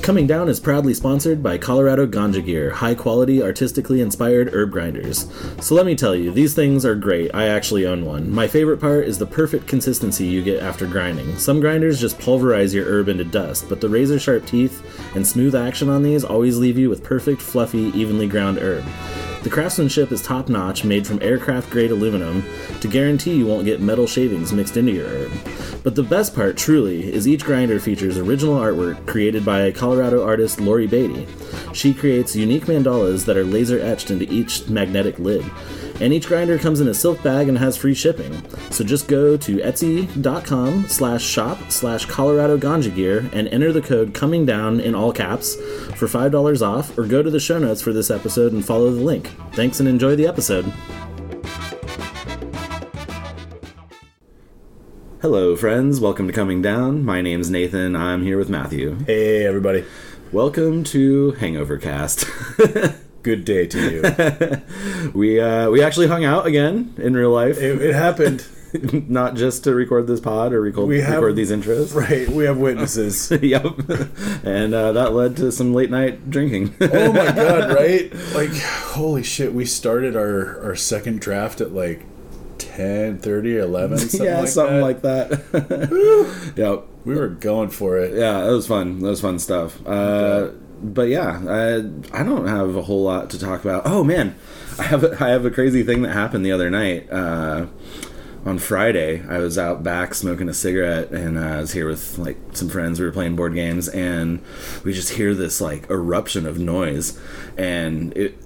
Coming Down is proudly sponsored by Colorado Ganja Gear, high-quality, artistically inspired herb grinders. So let me tell you, these things are great. I actually own one. My favorite part is the perfect consistency you get after grinding. Some grinders just pulverize your herb into dust, but the razor-sharp teeth and smooth action on these always leave you with perfect, fluffy, evenly ground herb. The craftsmanship is top-notch, made from aircraft-grade aluminum to guarantee you won't get metal shavings mixed into your herb. But the best part, truly, is each grinder features original artwork created by Colorado artist Lori Beatty. She creates unique mandalas that are laser-etched into each magnetic lid. And each grinder comes in a silk bag and has free shipping. So just go to etsy.com/shop/Colorado Ganja Gear and enter the code Coming Down in all caps for $5 off, or go to the show notes for this episode and follow the link. Thanks and enjoy the episode. Hello, friends. Welcome to Coming Down. My name's Nathan. I'm here with Matthew. Hey, everybody. Welcome to Hangover Cast. Good day to you. We actually hung out again in real life. It happened. Not just to record this pod or record these intros. Right, we have witnesses. Yep. And that led to some late night drinking. Oh my god, right? Like, holy shit, we started our second draft at like 10:30 or 11, something like that. Yep. We were going for it. Yeah, that was fun. That was fun stuff. But yeah, I don't have a whole lot to talk about. Oh man, I have a crazy thing that happened the other night. On Friday, I was out back smoking a cigarette, and I was here with like some friends. We were playing board games, and we just hear this like eruption of noise, and it.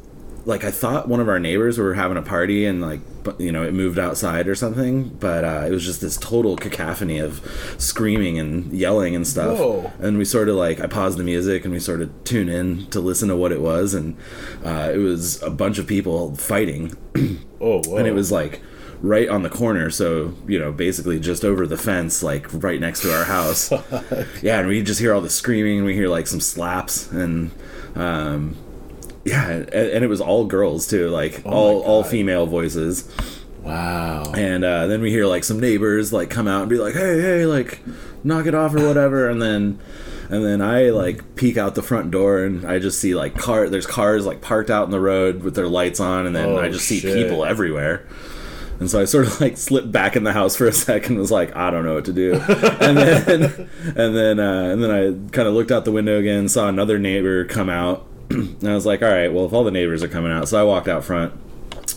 Like, I thought one of our neighbors were having a party and, like, you know, it moved outside or something, but it was just this total cacophony of screaming and yelling and stuff. Whoa. And we sort of, like, I paused the music and we sort of tuned in to listen to what it was, and it was a bunch of people fighting. Oh, whoa. And it was, like, right on the corner, so, you know, basically just over the fence, like, right next to our house. Yeah, and we just hear all the screaming, and we hear, like, some slaps, and... yeah, and it was all girls too, like all female voices. Wow. And then we hear like some neighbors like come out and be like, hey, like knock it off or whatever, and then I like peek out the front door and I just see like there's cars like parked out in the road with their lights on, and then I just see people everywhere. And so I sort of like slipped back in the house for a second and was like, I don't know what to do. and then I kind of looked out the window again, saw another neighbor come out. And I was like, all right, well, if all the neighbors are coming out. So I walked out front.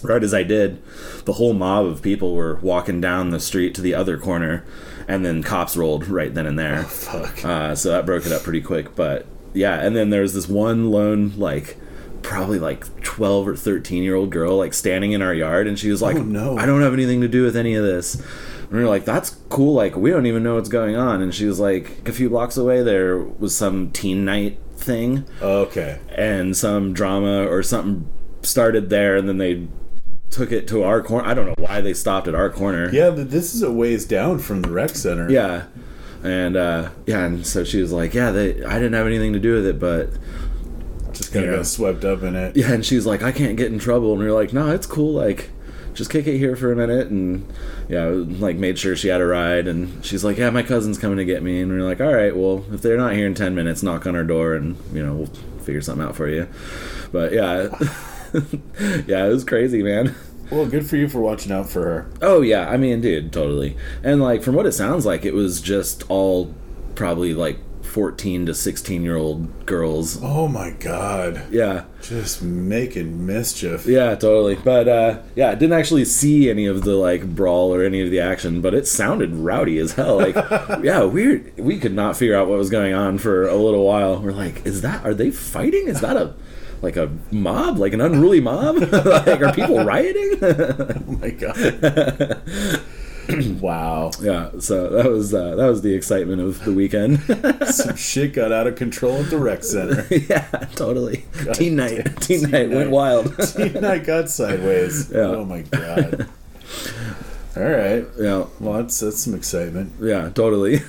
Right as I did, the whole mob of people were walking down the street to the other corner, and then cops rolled right then and there. Oh, fuck. So that broke it up pretty quick. But yeah, and then there was this one lone, like, probably like 12 or 13-year-old girl, like, standing in our yard, and she was like, oh, no. I don't have anything to do with any of this. And we were like, that's cool, like, we don't even know what's going on. And she was like, a few blocks away there was some teen night thing. Okay. And some drama or something started there, and then they took it to our corner. I don't know why they stopped at our corner. Yeah, this is a ways down from the rec center. Yeah. And and so she was like, yeah, I didn't have anything to do with it, but just kind of got swept up in it. Yeah, and she's like, I can't get in trouble. And we were like, no, it's cool, like, just kick it here for a minute. And yeah, like, made sure she had a ride, and she's like, yeah, my cousin's coming to get me. And we were like, all right, well, if they're not here in 10 minutes, knock on our door and, you know, we'll figure something out for you. But yeah. Yeah, it was crazy, man. Well, good for you for watching out for her. Oh yeah, I mean, dude, totally. And like, from what it sounds like, it was just all probably like 14 to 16-year-old girls. Oh my god. Yeah. Just making mischief. Yeah, totally. But yeah, I didn't actually see any of the like brawl or any of the action, but it sounded rowdy as hell. Like, yeah, weird. We could not figure out what was going on for a little while. We're like, are they fighting? Is that a mob, like an unruly mob? Like, are people rioting? Oh my god. Wow. Yeah, so that was the excitement of the weekend. Some shit got out of control at the rec center. Yeah, totally. God, teen night went wild. Teen night got sideways. Yeah. Oh my god. All right. Yeah. Well, that's some excitement. Yeah, totally.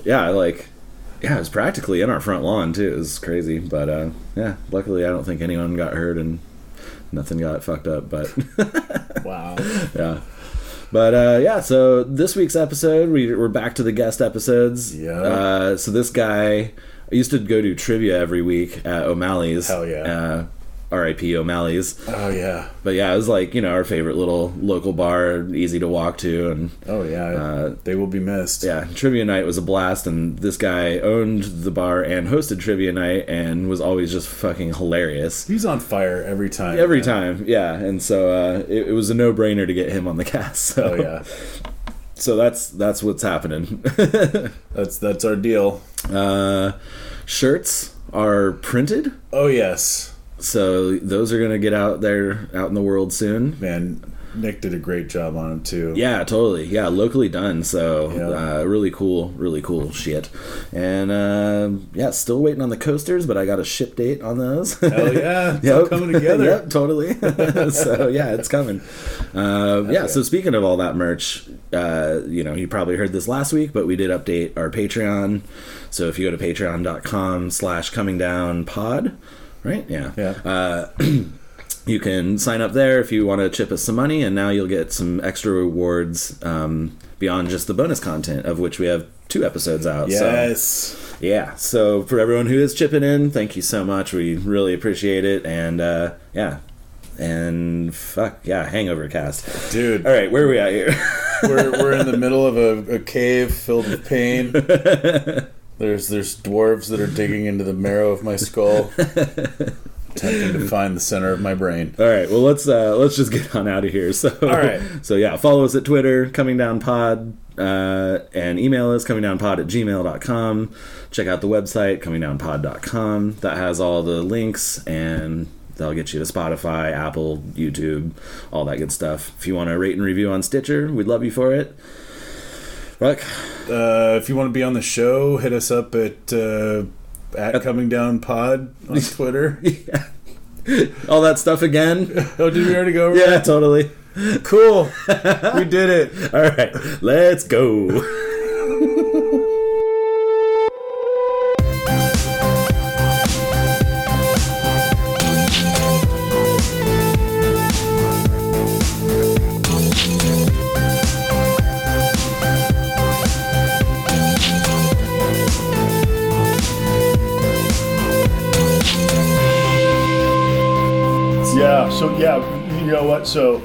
Yeah, like, yeah, it was practically in our front lawn too. It was crazy, but yeah, luckily I don't think anyone got hurt and nothing got fucked up. But wow. Yeah. But yeah, so this week's episode, we're back to the guest episodes. Yeah. So this guy, I used to go to trivia every week at O'Malley's. Hell yeah. R.I.P. O'Malley's. Oh yeah. But yeah, it was like, our favorite little local bar, easy to walk to, and oh yeah, they will be missed. Yeah, trivia night was a blast, and this guy owned the bar and hosted trivia night and was always just fucking hilarious. He's on fire every time. Every time, yeah. And so it was a no-brainer to get him on the cast. So. Oh yeah. So that's what's happening. That's our deal. Shirts are printed. Oh yes. So those are going to get out there, out in the world soon. Man, Nick did a great job on them too. Yeah, totally. Yeah, locally done. So really cool shit. And still waiting on the coasters, but I got a ship date on those. Hell yeah, it's all coming together. Yep, totally. So yeah, it's coming. So speaking of all that merch, you probably heard this last week, but we did update our Patreon. So if you go to patreon.com/comingdownpod, right? Yeah. You can sign up there if you want to chip us some money, and now you'll get some extra rewards beyond just the bonus content, of which we have 2 episodes out. Yes. So for everyone who is chipping in, thank you so much. We really appreciate it. And Hangover Cast. Dude. All right, where are we at here? we're in the middle of a cave filled with pain. There's dwarves that are digging into the marrow of my skull, attempting to find the center of my brain. All right, well let's just get on out of here. So all right, so yeah, follow us at Twitter, comingdownpod, and email us comingdownpod@gmail.com. Check out the website comingdownpod.com. That has all the links, and that'll get you to Spotify, Apple, YouTube, all that good stuff. If you want to rate and review on Stitcher, we'd love you for it. Ruck? If you want to be on the show, hit us up at Coming Down Pod on Twitter. Yeah. All that stuff again. Oh, did we already go over that? Yeah, totally. Cool. We did it. All right, let's go. So you know what? So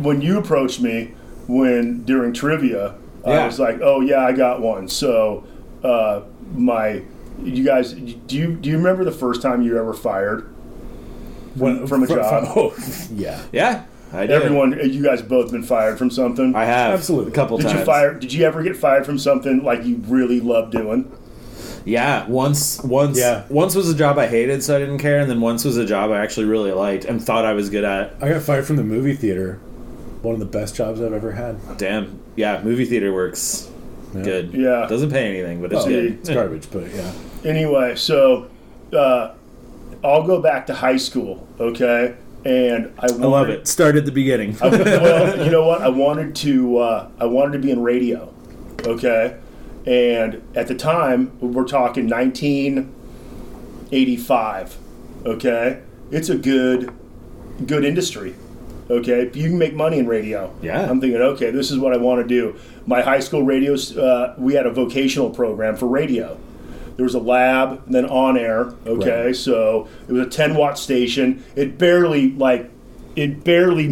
when you approached me during trivia, I was like, "Oh yeah, I got one." So you guys, do you remember the first time you ever fired from a job? Yeah. I did. Everyone, you guys both been fired from something? I have. Absolutely. A couple times. Did you ever get fired from something like you really loved doing? Yeah, once was a job I hated, so I didn't care, and then once was a job I actually really liked and thought I was good at. I got fired from the movie theater. One of the best jobs I've ever had. Damn. Yeah, movie theater works good. Yeah. Doesn't pay anything, but it's good. It's garbage, but yeah. Anyway, so I'll go back to high school, okay? And I love it. Start at the beginning. Well, you know what? I wanted to be in radio, okay? And at the time, we're talking 1985, okay? It's a good industry, okay? You can make money in radio. Yeah. I'm thinking, okay, this is what I want to do. My high school radio, we had a vocational program for radio. There was a lab, and then on air, okay? Right. So it was a 10-watt station. It barely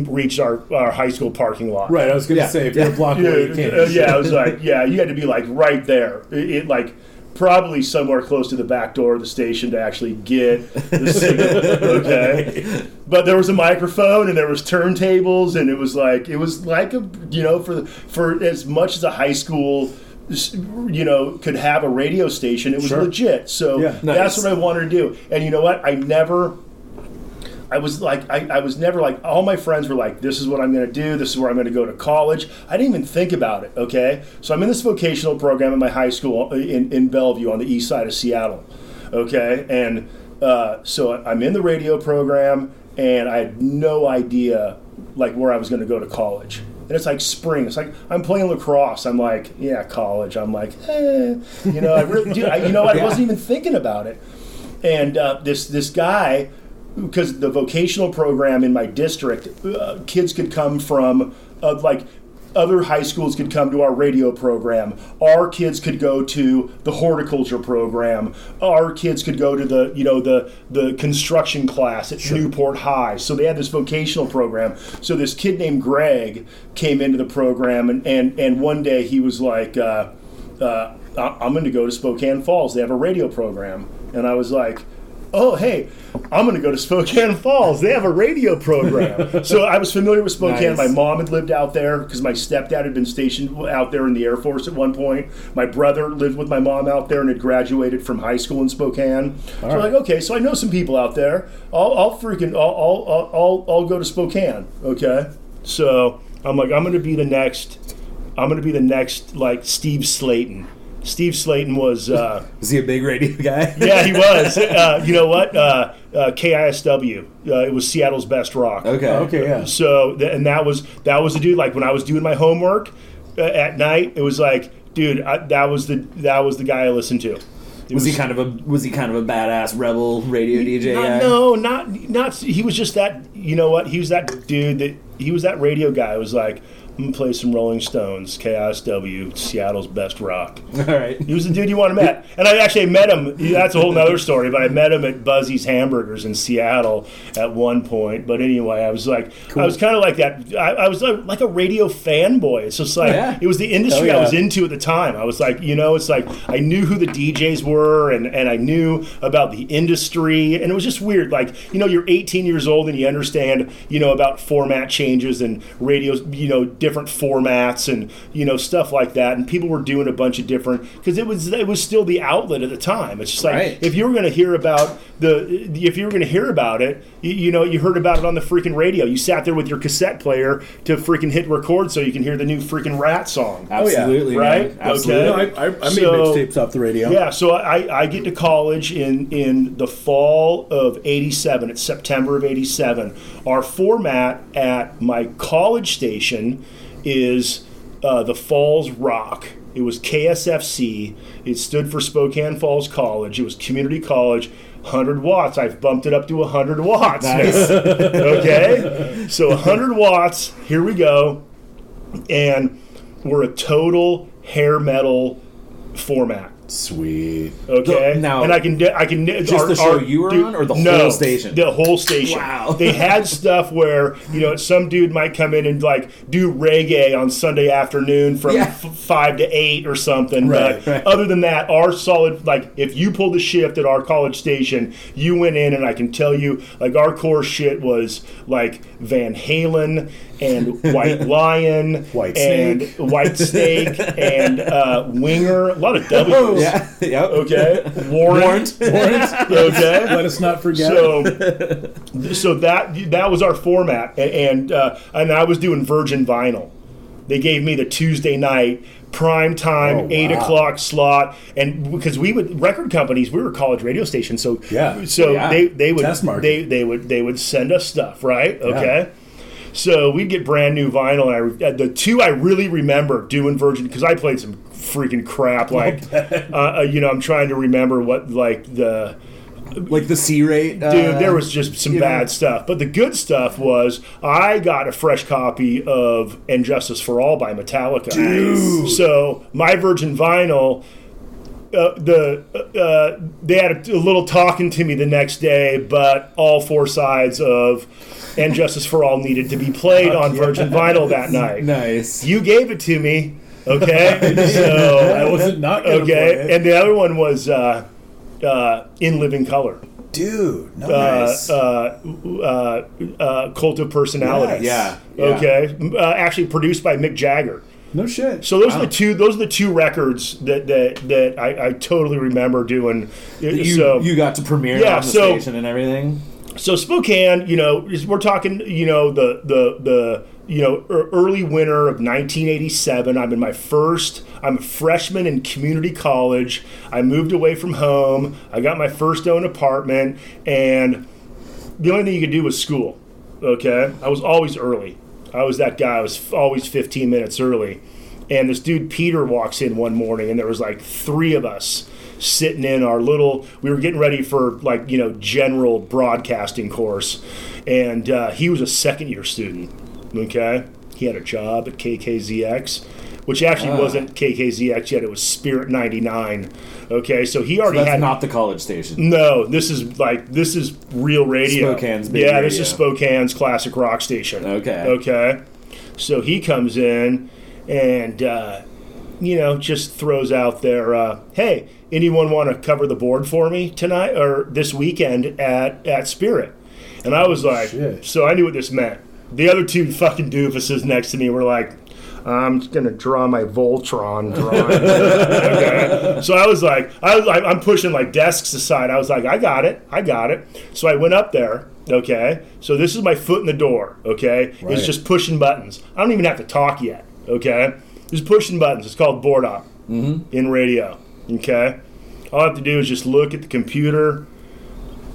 reached our high school parking lot. Right, I was going to say, if you're a block away, you can't. I was like, you had to be like right there. It like probably somewhere close to the back door of the station to actually get the signal, okay? But there was a microphone and there was turntables, and it was like a, for as much as a high school could have a radio station, it was legit. So that's what I wanted to do. And you know what? I was never like, all my friends were like, this is what I'm going to do. This is where I'm going to go to college. I didn't even think about it, okay? So I'm in this vocational program at my high school in Bellevue on the east side of Seattle, okay? And so I'm in the radio program, and I had no idea, like, where I was going to go to college. And it's like spring. It's like I'm playing lacrosse. I'm like, yeah, college. I'm like, I wasn't even thinking about it. And this guy, because the vocational program in my district, kids could come from other high schools could come to our radio program. Our kids could go to the horticulture program. Our kids could go to the construction class at Newport High. So they had this vocational program. So this kid named Greg came into the program, and one day he was like, I'm going to go to Spokane Falls. They have a radio program. And I was like, oh, hey, I'm going to go to Spokane Falls. They have a radio program. So I was familiar with Spokane. Nice. My mom had lived out there because my stepdad had been stationed out there in the Air Force at one point. My brother lived with my mom out there and had graduated from high school in Spokane. So I'm like, okay, so I know some people out there. I'll go to Spokane. Okay, so I'm like, I'm going to be the next like Steve Slayton. Steve Slayton was he a big radio guy? Yeah, he was. You know what? KISW. It was Seattle's best rock. Okay, yeah. So, and that was the dude. Like when I was doing my homework at night, it was like, dude, that was the guy I listened to. Was he kind of a badass rebel radio DJ guy? No, not. He was just that. You know what? He was that dude. He was that radio guy. It was like, I'm going to play some Rolling Stones, KISW, Seattle's best rock. All right. He was the dude you want to meet. And I actually met him. That's a whole other story, but I met him at Buzzy's Hamburgers in Seattle at one point. But anyway, I was like, cool. I was kind of like that. I was like a radio fanboy. It's just like, It was the industry I was into at the time. I was like, it's like I knew who the DJs were and I knew about the industry. And it was just weird. Like, you're 18 years old and you understand, about format changes and radios, different formats and stuff like that, and people were doing a bunch of different, because it was still the outlet at the time. It's just like if you were going to hear about it, you heard about it on the freaking radio. You sat there with your cassette player to freaking hit record so you can hear the new freaking Rat song. Absolutely, right? Man. Absolutely. Okay. I made mixtapes off the radio. Yeah, so I get to college in the fall of '87. It's September of '87. Our format at my college station is the Falls Rock. It was KSFC. It stood for Spokane Falls College. It was community college. 100 watts. I've bumped it up to 100 watts. Nice. Okay? So 100 watts. Here we go. And we're a total hair metal format. Sweet. Okay. Now, and I can just the show you were on, or the whole station? The whole station. Wow. They had stuff where some dude might come in and like do reggae on Sunday afternoon from 5 to 8 or something. Right. But other than that, our solid, like if you pulled a shift at our college station, you went in and I can tell you, like our core shit was like Van Halen and White Lion, White Snake, and Winger. A lot of W's. Yeah. Yep. Okay. Warrant. Okay. Let us not forget. So that was our format, and I was doing Virgin Vinyl. They gave me the Tuesday night prime time 8 o'clock slot, and because record companies, we were a college radio station, so they would send us stuff, right? Okay. Yeah. So we'd get brand new vinyl, and the two I really remember doing Virgin, because I played some freaking crap. Like, I'm trying to remember what the C rate. Dude, there was just some bad stuff. But the good stuff was I got a fresh copy of "And Justice for All" by Metallica. Dude. So my Virgin vinyl. They had a little talking to me the next day, but all four sides of "And Justice for All" needed to be played on Virgin Vinyl that night. Nice. You gave it to me, okay? So I wasn't not gonna play it. And the other one was "In Living Color." Dude, nice. Cult of Personality. Yes. Yeah. Okay. Actually produced by Mick Jagger. No shit. So those are the two records that I totally remember doing. You got to premiere on the station and everything. So Spokane, we're talking, the early winter of 1987. I'm a freshman in community college. I moved away from home. I got my first own apartment, and the only thing you could do was school. Okay, I was always early. I was that guy. I was always 15 minutes early. And this dude Peter walks in one morning, and there was like three of us sitting in our we were getting ready for general broadcasting course, and he was a second year student. Okay, he had a job at KKZX, which actually wasn't KKZX yet. It was Spirit 99. Okay, so he already that's had not the college station. No, this is real radio. Spokane's big radio. This is Spokane's classic rock station. Okay. So he comes in and just throws out there, hey, anyone want to cover the board for me tonight or this weekend at Spirit? And I was like, so I knew what this meant. The other two fucking doofuses next to me were like, I'm just gonna draw my Voltron drawing. Okay. So I was like, I'm pushing like desks aside. I was like, I got it. So I went up there. Okay. So this is my foot in the door. Okay. Right. It's just pushing buttons. I don't even have to talk yet. Okay. Just pushing buttons. It's called board op in radio. Okay. All I have to do is just look at the computer.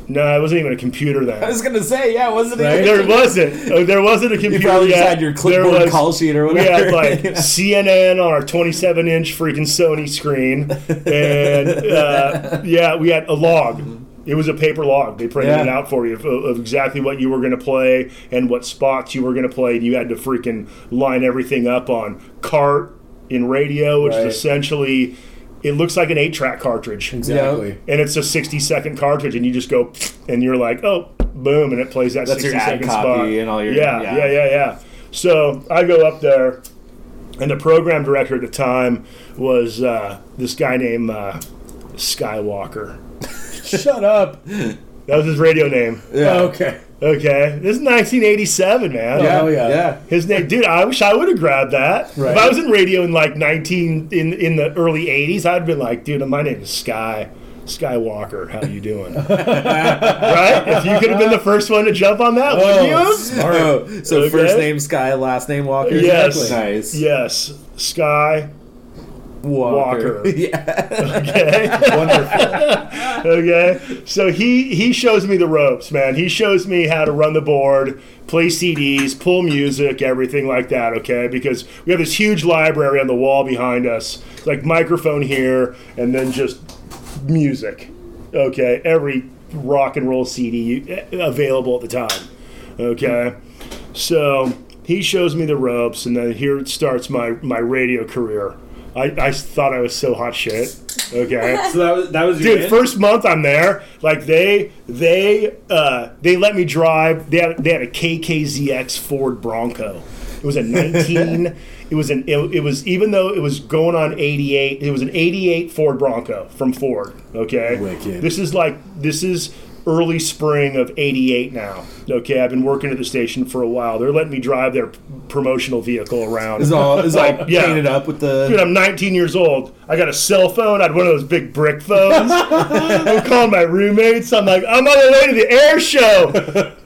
No, it wasn't even a computer then. I was going to say, wasn't it? Right? There wasn't. There wasn't a computer You probably yet. just had your clipboard call sheet or whatever. We had like CNN on our 27-inch freaking Sony screen. And we had a log. It was a paper log. They printed it out for you of exactly what you were going to play and what spots you were going to play. And you had to freaking line everything up on CART in radio, which is essentially... It looks like an 8-track cartridge. Exactly. And it's a 60-second cartridge, and you just go, and you're like, oh, boom, and it plays that 60-second spot. Copy and all your... Yeah. So I go up there, and the program director at the time was this guy named Skywalker. Shut up. That was his radio name. Yeah. Okay. This is 1987, man. Yeah. His name, dude. I wish I would have grabbed that. Right. If I was in radio in like in the early 80s, I'd been like, dude, my name is Skywalker. How you doing? Right? If you could have been the first one to jump on that, wouldn't you? Smart. So first name Sky, last name Walker. Yes. Exactly. Nice. Yes. Sky. Walker. Yeah. Okay. Wonderful. Okay. So he shows me the ropes, man. He shows me how to run the board, play CDs, pull music, everything like that, okay? Because we have this huge library on the wall behind us. It's like microphone here and then just music. Okay. Every rock and roll CD available at the time. Okay. So he shows me the ropes, and then here it starts my radio career. I thought I was so hot shit. Okay. So that was your dude. First month I'm there, like they let me drive. They had a KKZX Ford Bronco. It was a 19. it was even though it was going on 88. It was an 88 Ford Bronco from Ford. Okay. Wicked. This is early spring of 88 now. Okay, I've been working at the station for a while. They're letting me drive their promotional vehicle around. It's all painted up with the... Dude, I'm 19 years old. I got a cell phone. I had one of those big brick phones. I'm calling my roommates. I'm like, I'm on the way to the air show.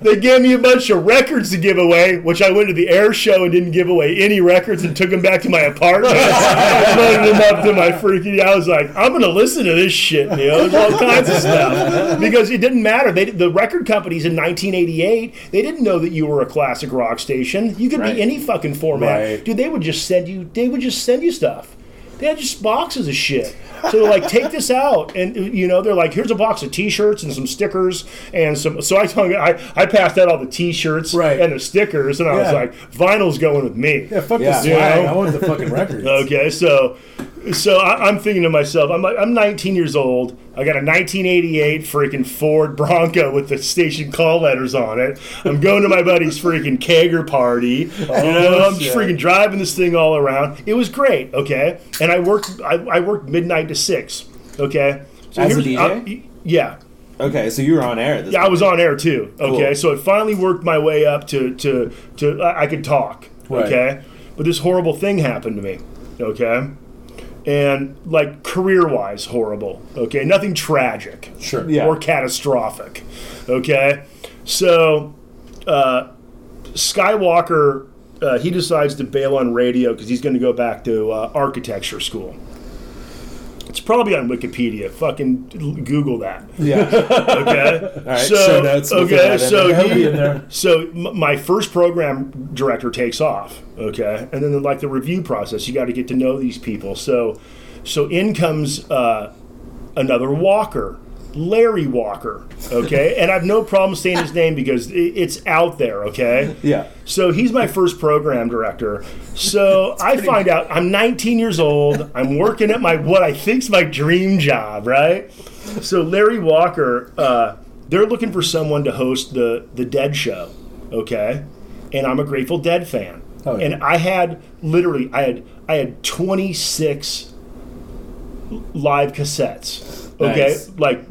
They gave me a bunch of records to give away, which I went to the air show and didn't give away any records and took them back to my apartment. I loaded them up to my freaking... I was like, I'm going to listen to this shit, There's all kinds of stuff. Because it didn't matter. The record companies in 1988, they didn't know that you were a classic rock station. You could be any fucking format. Right. Dude, they would just send you stuff. They had just boxes of shit. So they're like, take this out. And, they're like, here's a box of T-shirts and some stickers and some... So I passed out all the T-shirts and the stickers, and I was like, vinyl's going with me. Yeah, fuck this swag. I wanted the fucking records. Okay, so I'm thinking to myself, I'm 19 years old. I got a 1988 freaking Ford Bronco with the station call letters on it. I'm going to my buddy's freaking kegger party. I'm just freaking driving this thing all around. It was great, okay? And I worked midnight to 6, okay? So as a DJ? Yeah. Okay, so you were on air. I was on air too. Okay, Cool. So it finally worked my way up to I could talk. Okay, but this horrible thing happened to me. Okay. And like career-wise, horrible. Okay, nothing tragic, or catastrophic. Okay, so Skywalker, he decides to bail on radio because he's going to go back to architecture school. It's probably on Wikipedia. Fucking Google that. Yeah. Okay. All right. Show notes. So my first program director takes off. Okay, and then like the review process, you got to get to know these people. So in comes another walker. Larry Walker, okay? And I have no problem saying his name because it's out there, okay? Yeah. So he's my first program director. So I find out I'm 19 years old. I'm working at what I think's my dream job, right? So Larry Walker, they're looking for someone to host the Dead show, okay? And I'm a Grateful Dead fan. Oh, yeah. And I had 26 live cassettes. Okay, Nice. like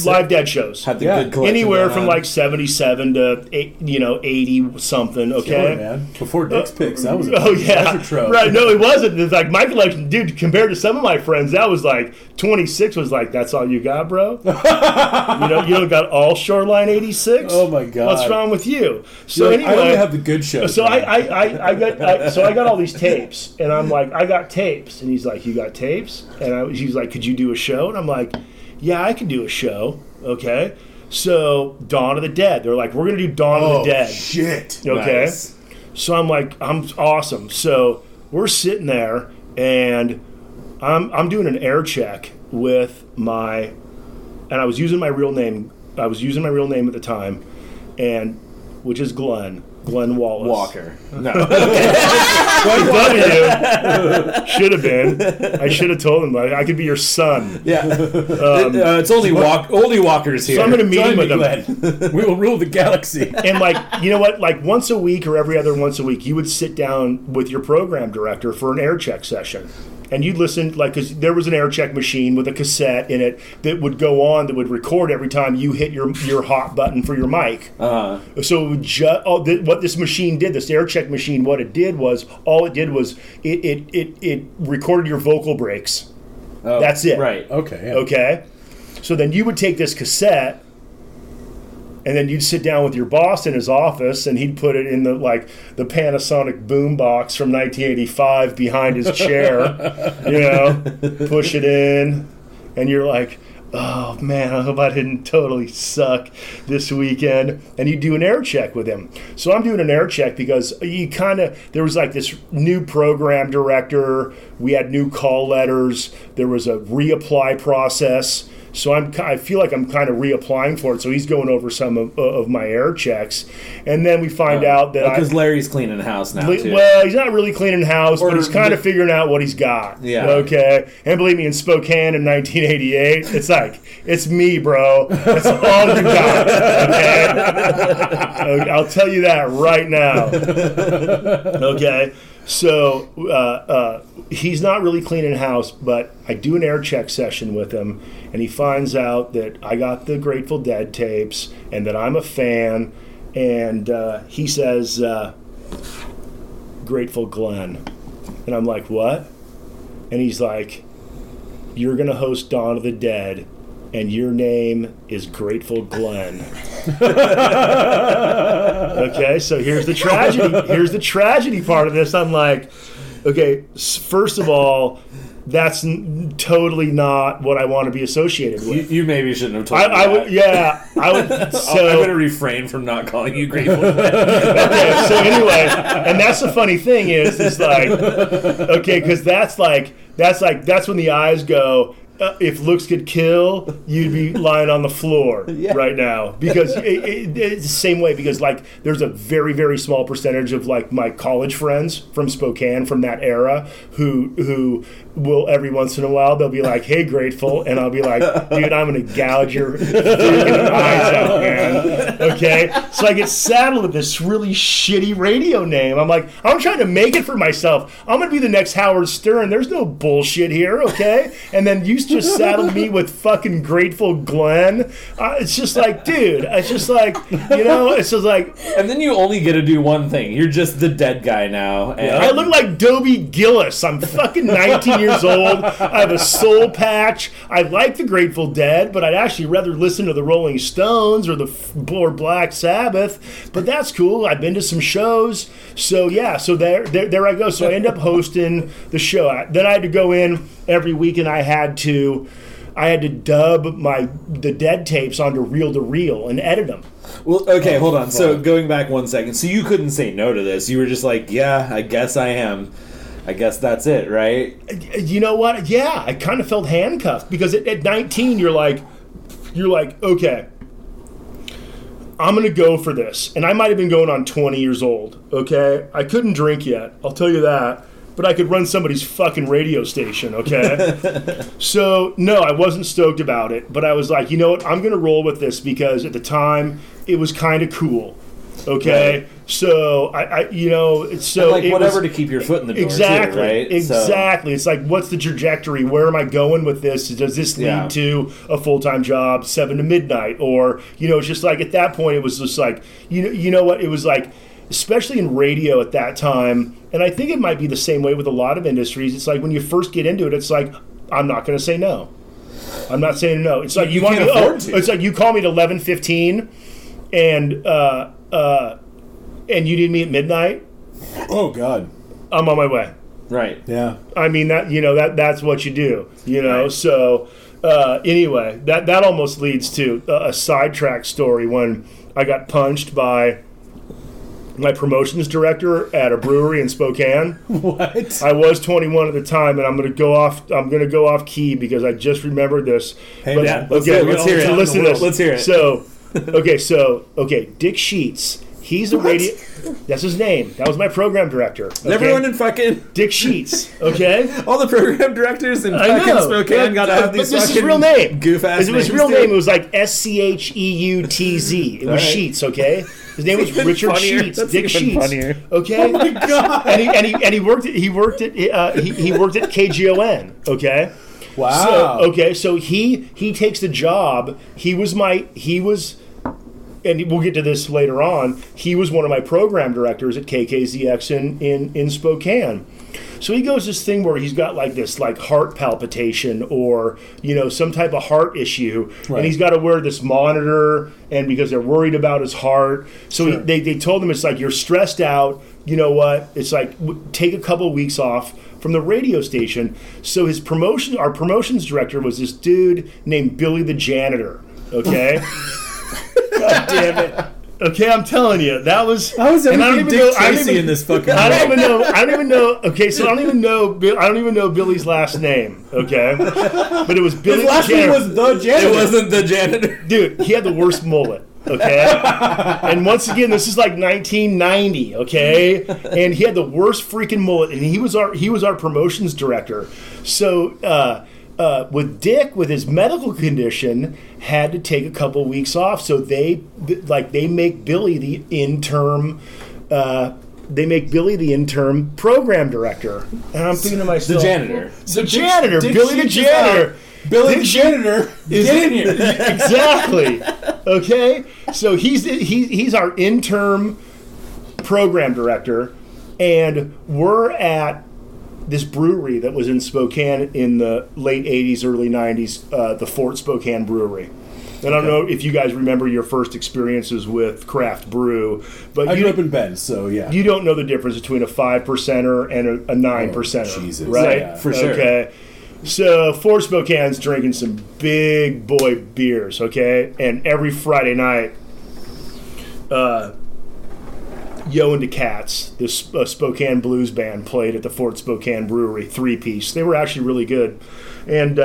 live Dead shows. Had the good collection Anywhere going from on. like 77 to 80 something. Okay, Sure, man. Before Dick's Picks, that was a treasure trove. right. No, it wasn't. It's like my collection, dude. Compared to some of my friends, that was like 26 was like, that's all you got, bro. you don't got all Shoreline 86. Oh my god, what's wrong with you? So You're like, anyway, I only have the good shows. so man. I got all these tapes, and I'm like, I got tapes, and he's like, you got tapes, and he's like, could you do a show? And I'm like, yeah, I can do a show. Okay, so Dawn of the Dead. They're like, we're gonna do Dawn of the Dead. Shit. Okay, Nice. so I'm like, I'm awesome. So we're sitting there, and I'm doing an air check with and I was using my real name. I was using my real name at the time, and which is Glen Wallace. Walker. No. W should have been. I should have told him like I could be your son. Yeah. It's only walkers here. So I'm going to meet him Join me, with him. Glenn. We will rule the galaxy. And like, you know what? Like once a week or every other once a week, you would sit down with your program director for an air check session. And you'd listen, like, because there was an air check machine with a cassette in it that would go on, that would record every time you hit your hot button for your mic. So what this machine did, this air check machine, what it did was, it recorded your vocal breaks. Oh, That's it. Right. Okay. Yeah. Okay? So then you would take this cassette, and then you'd sit down with your boss in his office, and he'd put it in the Panasonic boom box from 1985 behind his chair, push it in, and you're like, oh man, I hope I didn't totally suck this weekend. And you do an air check with him. So I'm doing an air check because there was like this new program director, we had new call letters, there was a reapply process. So I feel like I'm kind of reapplying for it. So he's going over some of my air checks, and then we find out that because Larry's cleaning house now too. Well, he's not really cleaning house, but he's kind of figuring out what he's got. Yeah. Okay. And believe me, in Spokane in 1988, it's like it's me, bro. That's all you got. Okay. I'll tell you that right now. Okay. So he's not really cleaning house, but I do an air check session with him, and he finds out that I got the Grateful Dead tapes and that I'm a fan, and he says, Grateful Glen. And I'm like, what? And he's like, you're going to host Dawn of the Dead, and your name is Grateful Glen. Okay, so here's the tragedy. Here's the tragedy part of this. I'm like, okay, first of all, that's totally not what I want to be associated with. You maybe shouldn't have told me I that. would, yeah, I would. So I'm going to refrain from not calling you Grateful. okay, so anyway, and that's the funny thing is like, okay, because that's when the eyes go. If looks could kill, you'd be lying on the floor right now, because it's the same way, because like there's a very, very small percentage of like my college friends from Spokane from that era who will every once in a while they'll be like, hey Grateful, and I'll be like, dude, I'm gonna gouge your freaking eyes out, man. Okay, so I get saddled with this really shitty radio name. I'm like, I'm trying to make it for myself. I'm gonna be the next Howard Stern. There's no bullshit here, okay? And then you just saddled me with fucking Grateful Glen. It's just like, dude, it's just like, it's just like. And then you only get to do one thing. You're just the dead guy now. And I look like Dobie Gillis. I'm fucking 19 years old. I have a soul patch. I like the Grateful Dead, but I'd actually rather listen to the Rolling Stones or or Black Sabbath. But that's cool. I've been to some shows. So yeah, so there I go. So I end up hosting the show. Then I had to go in every week, and I had to dub the Dead tapes onto reel-to-reel and edit them. Well, okay, hold on. So going back 1 second. So you couldn't say no to this. You were just like, yeah, I guess I am. I guess that's it, right? You know what? Yeah, I kind of felt handcuffed, because at 19, you're like, you're like, okay, I'm going to go for this. And I might have been going on 20 years old, okay? I couldn't drink yet, I'll tell you that. But I could run somebody's fucking radio station, okay? So, no, I wasn't stoked about it. But I was like, you know what? I'm going to roll with this because at the time, it was kind of cool, okay? Right. So, it's so... And like whatever to keep your foot in the door, exactly, too, right? Exactly. So. It's like, what's the trajectory? Where am I going with this? Does this lead to a full-time job, 7 to midnight? Or, it's just like, at that point, it was just like, you know what? It was like... especially in radio at that time, and I think it might be the same way with a lot of industries. It's like when you first get into it, it's like, I'm not going to say no. I'm not saying no. It's like you want me to. It's like you call me at 11:15, and you need me at midnight. Oh God, I'm on my way. Right. Yeah. I mean that's what you do. Right. So anyway, that almost leads to a sidetrack story when I got punched by my promotions director at a brewery in Spokane. What? I was 21 at the time, and I'm going to go off key because I just remembered this. Hey, man, let's hear it. Listen to this. Let's hear it. So, Dick Sheets. He's a radio. That's his name. That was my program director. Okay? Everyone in fucking Dick Sheets. Okay. All the program directors in fucking Spokane got to have these. But this fucking is his real name. Goof ass. His real name. It was like Scheutz. It was Sheets. Okay. His name was Richard Sheets. Dick Sheets. Funnier. Okay. Oh my God. And he worked at KGON. Okay. Wow. So he takes the job. And we'll get to this later on. He was one of my program directors at KKZX in Spokane. So he goes this thing where he's got like this like heart palpitation or some type of heart issue, right. And he's got to wear this monitor, and because they're worried about his heart. So sure. They told him it's like you're stressed out. You know what? It's like take a couple of weeks off from the radio station. So our promotions director was this dude named Billy the janitor. Okay. God damn it. Okay, I'm telling you, that was. How is everything Dick Tracy in this fucking? I don't even know. Okay, so I don't even know Billy's last name. Okay, but it was Billy. His last name was the janitor. It wasn't the janitor, dude. He had the worst mullet. Okay, and once again, this is like 1990. Okay, and he had the worst freaking mullet, and he was our promotions director. So. With Dick, with his medical condition, had to take a couple weeks off. So they make Billy the interim. They make Billy the interim program director, and I'm thinking to myself, the janitor, Billy the janitor. Billy the janitor is in here. Exactly. Okay, so he's our interim program director, and we're at this brewery that was in Spokane in the late 80s, early 90s, the Fort Spokane Brewery. And I don't know if you guys remember your first experiences with craft brew, but I grew up in Bend, so yeah. You don't know the difference between a 5%er and a 9%er, Jesus. right? Yeah. For sure. Okay. So Fort Spokane's drinking some big boy beers, okay? And every Friday night, Yo and the Cats, this Spokane blues band, played at the Fort Spokane Brewery, 3-piece. They were actually really good. And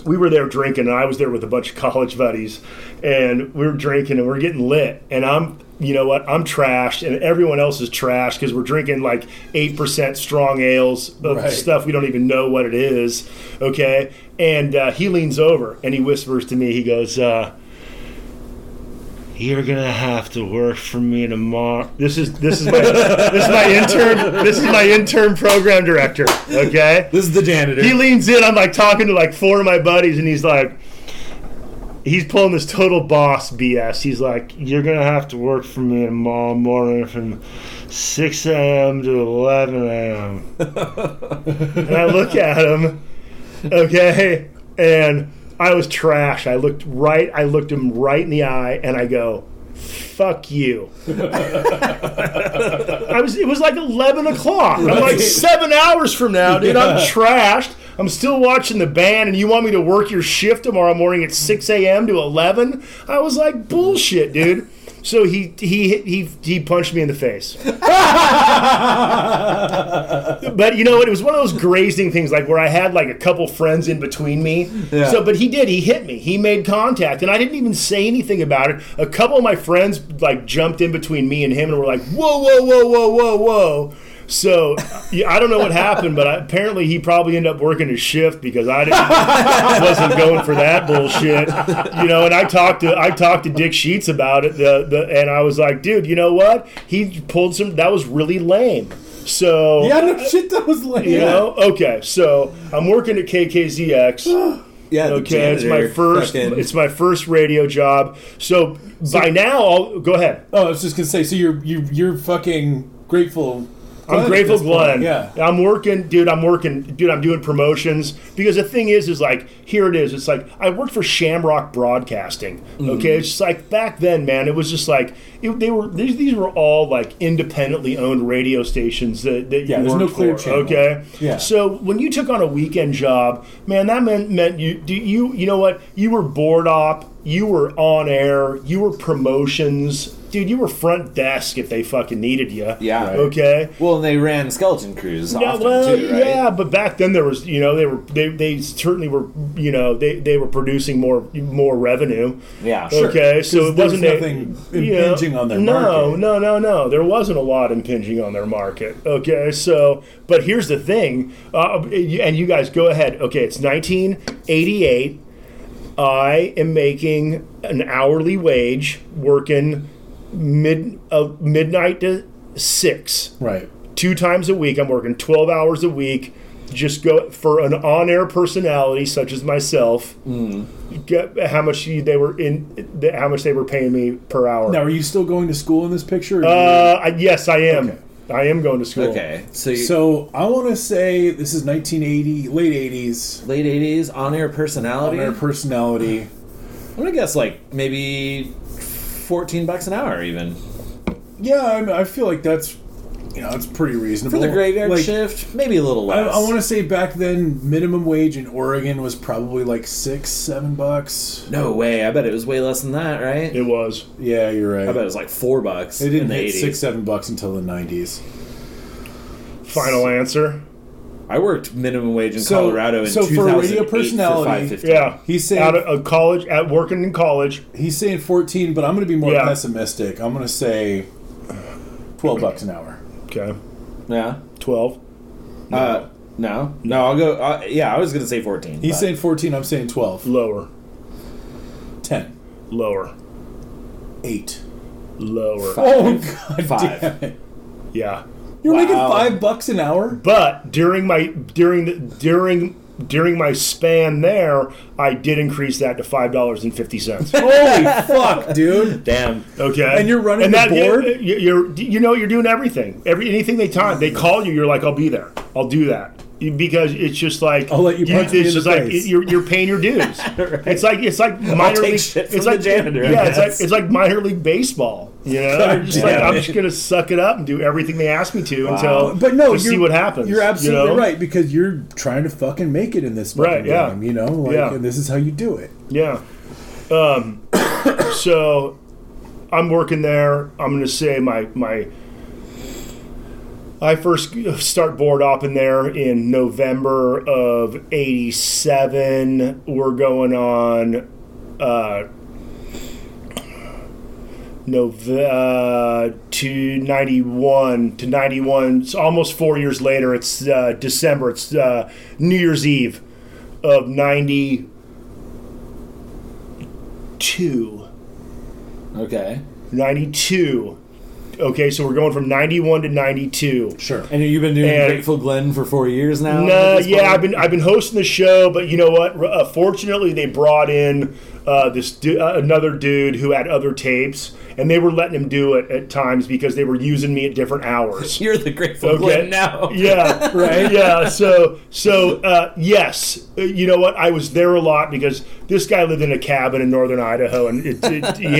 we were there drinking, and I was there with a bunch of college buddies. And we were drinking, and we were getting lit. And I'm trashed, and everyone else is trashed because we're drinking like 8% strong ales of stuff we don't even know what it is, okay? And he leans over, and he whispers to me, he goes, you're gonna have to work for me tomorrow. This is my intern program director. Okay, this is the janitor. He leans in. I'm like talking to like 4 of my buddies, and he's pulling this total boss BS. He's like, you're gonna have to work for me tomorrow morning from 6 a.m. to 11 a.m. And I look at him, okay, and I was trash. I looked him right in the eye, and I go, fuck you. It was like 11 o'clock. I'm like 7 hours from now, dude. I'm trashed. I'm still watching the band, and you want me to work your shift tomorrow morning at 6 a.m. to 11? I was like, bullshit, dude. So he punched me in the face. But you know, it was one of those grazing things, like where I had like a couple friends in between me. Yeah. So, but he hit me. He made contact, and I didn't even say anything about it. A couple of my friends like jumped in between me and him, and were like, "Whoa, whoa, whoa, whoa, whoa, whoa." So I don't know what happened, but apparently he probably ended up working his shift because wasn't going for that bullshit, you know. And I talked to Dick Sheets about it, and I was like, dude, you know what? He pulled some. That was really lame. So yeah, no shit, that was lame. You know, okay. So I'm working at KKZX. Yeah. Okay. It's my first radio job. So by now, go ahead. Oh, I was just gonna say. So you're fucking grateful. I'm grateful, Glen. Yeah. I'm working. I'm doing promotions because the thing is like, here it is. It's like I worked for Shamrock Broadcasting. Okay, it's just like back then, man. It was just like these were all like independently owned radio stations that you there's worked no clear for. channel. Okay. Yeah. So when you took on a weekend job, man, that meant you know what? You were board op. You were on air. You were promotions. Dude, you were front desk if they fucking needed you. Yeah. Right. Okay. Well, and they ran skeleton crews often too, right? Yeah, but back then there was, you know, they certainly were, you know, they were producing more revenue. Yeah, sure. Okay, so it wasn't nothing impinging on their market. No. There wasn't a lot impinging on their market. Okay, so, but here's the thing, and you guys go ahead. Okay, it's 1988. I am making an hourly wage working midnight to 6. Right. 2 times a week. I'm working 12 hours a week. Just go for an on-air personality such as myself. Get how much they were paying me per hour. Now, are you still going to school in this picture? Yes, I am. Okay. I am going to school. Okay. So I want to say this is 1980, late 80s. Late 80s, on-air personality. On-air personality. I'm going to guess like maybe $14 an hour even. Yeah, I feel like that's, you know, it's pretty reasonable. For the graveyard shift, maybe a little less. I want to say back then, minimum wage in Oregon was probably like $6-7. No way. I bet it was way less than that, right? It was. Yeah, you're right. I bet it was like $4 It didn't in the hit 80s. $6-7 until the 90s. Final answer. I worked minimum wage in Colorado in for 2008 radio personality, for $5.50. Yeah, he's saying out of college, working in college. He's saying 14, but I'm going to be more pessimistic. I'm going to say $12 an hour. Okay. Yeah. 12. No, I'll go. I was going to say 14. He's saying 14. I'm saying 12. Lower. 10. Lower. 8. Lower. 5. Oh God 5. damn it! Yeah. You're making $5 an hour. But during my span there, I did increase that to $5.50. Holy fuck, dude! Damn. Okay. And you're running the board. You're doing everything. Anything they call you, you're like, I'll be there. I'll do that. Because it's just like I'll let you punch me in the face. You're paying your dues. Right. It's like minor league. It's like janitor. It's like minor league baseball. You know, I'm just gonna suck it up and do everything they ask me to until see what happens. You're absolutely right because you're trying to fucking make it in this fucking game. You know, and this is how you do it. Yeah. So I'm working there. I'm gonna say I first start board op in there in November of 87. We're going on to 91. It's almost 4 years later. It's December. It's New Year's Eve of 92. Okay. 92. Okay, so we're going from 91 to 92. Sure. And you've been doing Grateful Glen for 4 years now? No, I've been hosting the show, but you know what? Fortunately, they brought in another dude who had other tapes, and they were letting him do it at times because they were using me at different hours. You're the Grateful Glen now. Yeah, right. Yeah. So yes, you know what? I was there a lot because this guy lived in a cabin in northern Idaho, and he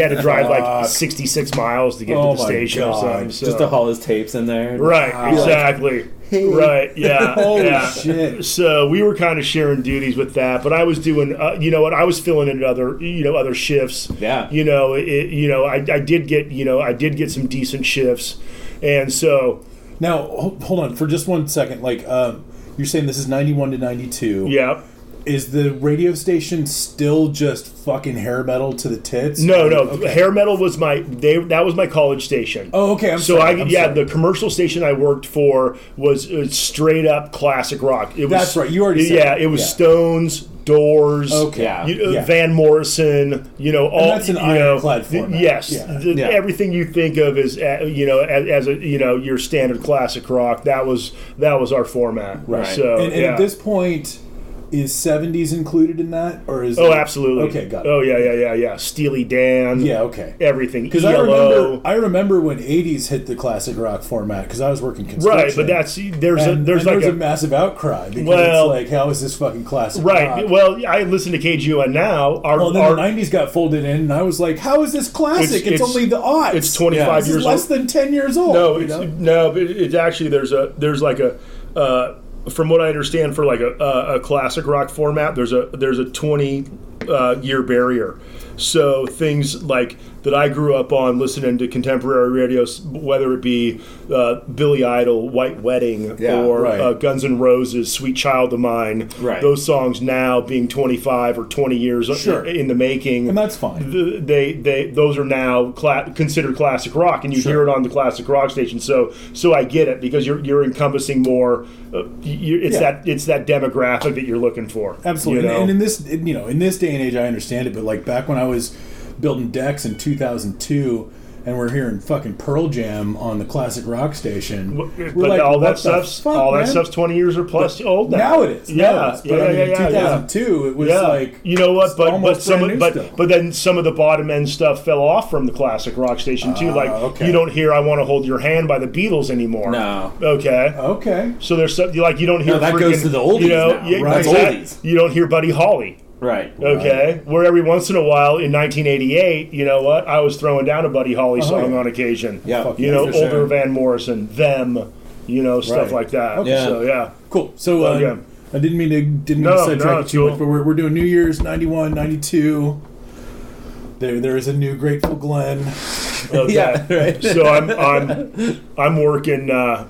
had to drive like 66 miles to get to the station. something. So. Just to haul his tapes in there. Right, exactly. Hey. Right, yeah. Holy shit. So we were kind of sharing duties with that, but I was doing, I was filling in other shifts. Yeah. I did get some decent shifts, and so. Now, hold on for just 1 second. Like, you're saying this is 91 to 92. Yeah. Is the radio station still just fucking hair metal to the tits? No. Okay. Hair metal was that was my college station. Oh, okay. I'm sorry. The commercial station I worked for was straight up classic rock. That's right. You already said Yeah, it was Stones, Doors, Okay. Van Morrison, all. And that's an ironclad format. Yes, Yeah. everything you think of as your standard classic rock. That was our format. Right. So and at this point, is 70s included in that, or is? Oh, absolutely. Okay, got it. Oh yeah. Steely Dan. Yeah, okay. Everything. Because I remember when 80s hit the classic rock format because I was working construction. Right, but there's a massive outcry because it's like, how is this fucking classic rock? Right. Well, I listen to KGUN now. Then the 90s got folded in, and I was like, how is this classic? It's only the aughts. It's 25 years old. Less than 10 years old. No, but it's actually there's like a. From what I understand, for like a classic rock format, there's a 20 year barrier. So things like that I grew up on listening to contemporary radio, whether it be Billy Idol, White Wedding, or Guns N' Roses, Sweet Child of Mine. Right. Those songs now being 25 or 20 years in the making, and that's fine. Those are now considered classic rock, and you hear it on the classic rock station. So I get it because you're encompassing more. It's that demographic that you're looking for. Absolutely, and in this day and age, I understand it. But like back when I was building decks in 2002, and we're hearing fucking Pearl Jam on the classic rock station. But like, all that stuff's 20 years or plus old now. Now it is. Yeah. In 2002, it was like, you know what? But then some of the bottom end stuff fell off from the classic rock station too. You don't hear "I Want to Hold Your Hand" by the Beatles anymore. No. Okay. So there's stuff you don't hear. No, that goes to the oldies now. Right. That's oldies. You don't hear Buddy Holly. Right. Okay. Right. Where every once in a while in 1988, you know what? I was throwing down a Buddy Holly song on occasion. Yeah. Older Van Morrison, Them, stuff like that. Okay. Yeah. So yeah. Cool. So I didn't mean to sidetrack you too much, but we're doing New Year's 91, 92. There is a new Grateful Glen. Okay. Yeah. Right. So I'm working a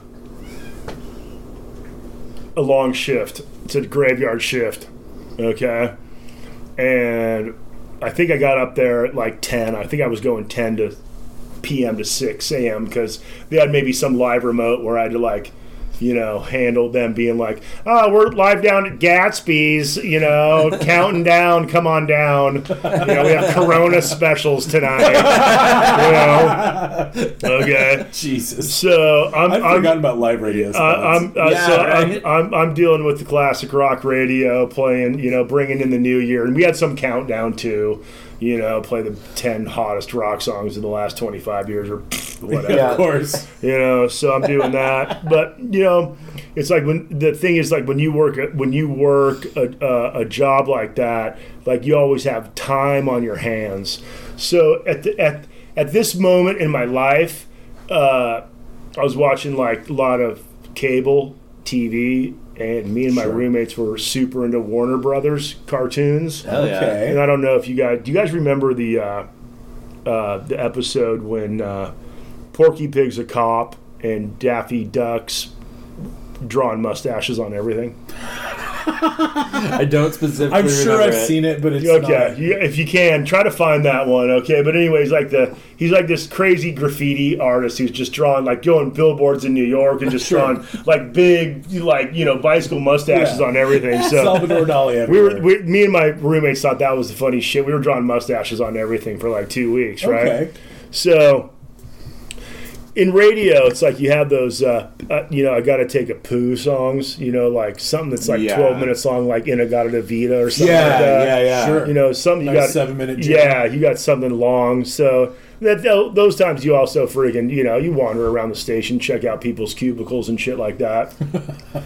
long shift. It's a graveyard shift. Okay. And I think I got up there at like 10. I think I was going 10 p.m. to 6 a.m. because they had maybe some live remote where I had to handle them being like, oh, we're live down at Gatsby's, counting down, come on down. We have Corona specials tonight. Okay. Jesus. So I've forgotten about live radio. I'm dealing with the classic rock radio, playing, bringing in the new year, and we had some countdown too. Play the 10 hottest rock songs of the last 25 years or whatever. Yeah, of course. So I'm doing that. But, it's like when you work a job like that, like you always have time on your hands. So at this moment in my life, I was watching like a lot of cable TV, and me and my roommates were super into Warner Brothers cartoons. Hell yeah. Okay. And I don't know if do you guys remember the episode when Porky Pig's a cop and Daffy Duck's drawing mustaches on everything? I don't specifically I'm sure remember I've seen it, but it's okay. not. If you can, try to find that one. Okay, but anyways, he's like this crazy graffiti artist who's just drawing, like going billboards in New York and just drawing like big, bicycle mustaches on everything. So Salvador Dali everywhere. me and my roommates thought that was the funny shit. We were drawing mustaches on everything for like 2 weeks, right? Okay. So in radio, it's like you have those, I Gotta Take a Poo songs, like something that's like 12 minutes long, like Inagata Vita or something like that. Yeah. Sure. Something you nice got 7-minute jam. Yeah, you got something long. So those times you also freaking, you wander around the station, check out people's cubicles and shit like that.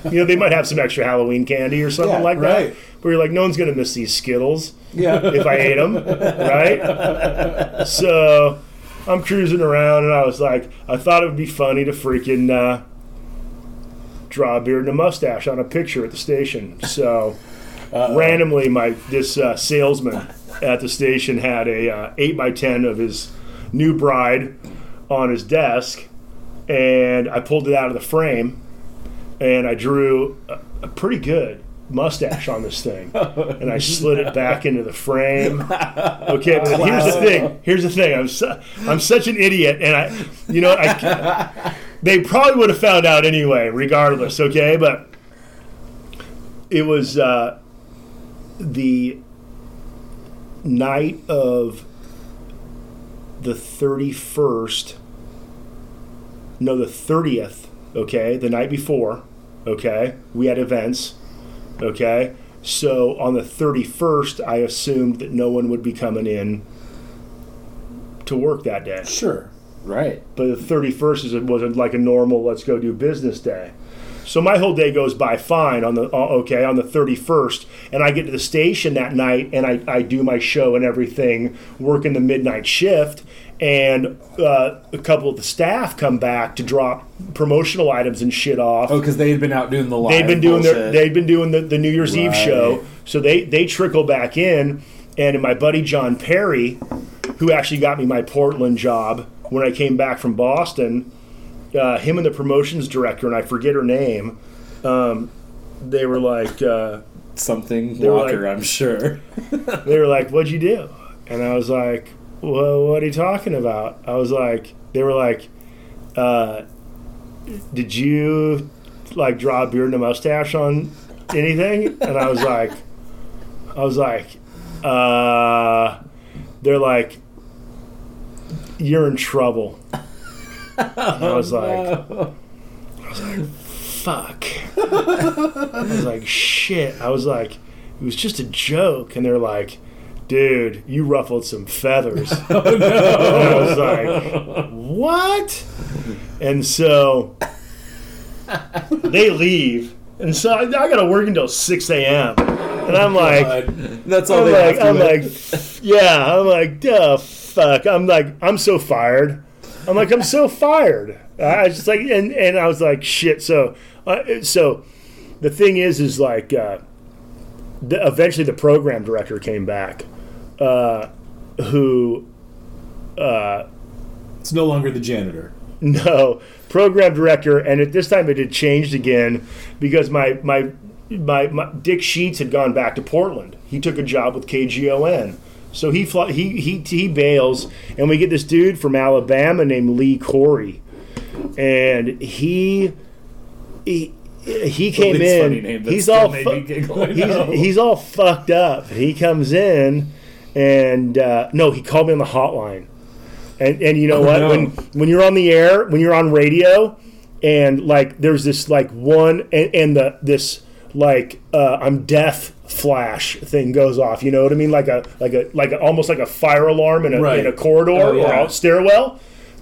They might have some extra Halloween candy or something like that. But you're like, no one's going to miss these Skittles if I ate them, right? So I'm cruising around, and I was like, I thought it would be funny to freaking draw a beard and a mustache on a picture at the station. So randomly, this salesman at the station had a 8x10 of his new bride on his desk, and I pulled it out of the frame, and I drew a pretty good mustache on this thing, and I slid it back into the frame. Okay, but here's the thing. I'm such an idiot, and they probably would have found out anyway, regardless. Okay, but it was the night of the 31st. No, the 30th. Okay, the night before. Okay, we had events. Okay, so on the 31st, I assumed that no one would be coming in to work that day. Sure. Right. But the 31st wasn't like a normal let's go do business day. So my whole day goes by fine on the 31st, and I get to the station that night, and I do my show and everything, working the midnight shift, and a couple of the staff come back to drop promotional items and shit off. Oh, because they had been out doing the live They'd been doing the New Year's Eve show, so they trickle back in, and my buddy John Perry, who actually got me my Portland job when I came back from Boston. Him and the promotions director, and I forget her name, they were like... something Walker, I'm sure. They were like, what'd you do? And I was like, well, what are you talking about? I was like, they were like, did you like draw a beard and a mustache on anything? And I was like, they're like, you're in trouble. And I was like, fuck. I was like, shit. I was like, it was just a joke. And they're like, dude, you ruffled some feathers. Oh, no. And I was like, what? And so they leave. And so I got to work until 6 a.m. And I'm like, that's all they have to I'm like, yeah. I'm like, duh, fuck. I'm like, I'm so fired. I'm so fired. I was just like, and I was like, shit. So the thing is like, eventually the program director came back, who, it's no longer the janitor. No, program director, and at this time it had changed again because my Dick Sheets had gone back to Portland. He took a job with KGON. So he bails, and we get this dude from Alabama named Lee Corey, and he came in. He's all fucked up. He comes in, and he called me on the hotline, and you know what? No. When you're on the air, when you're on radio, and like there's this like one this like I'm deaf flash thing goes off, you know what I mean, like a almost like a fire alarm in a corridor or a stairwell,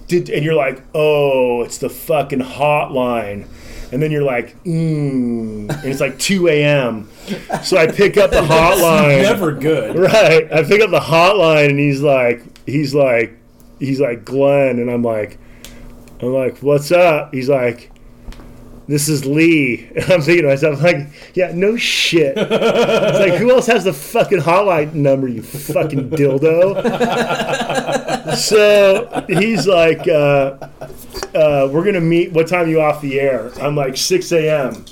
and you're like, oh, it's the fucking hotline, and then you're like, and it's like 2 a.m. So I pick up the hotline. Never good, right? I pick up the hotline, and he's like Glen, and I'm like, what's up? He's like, this is Lee. And I'm thinking to myself, like, yeah, no shit. It's like, who else has the fucking hotline number, you fucking dildo? So he's like, we're going to meet, what time are you off the air? I'm like, 6 a.m.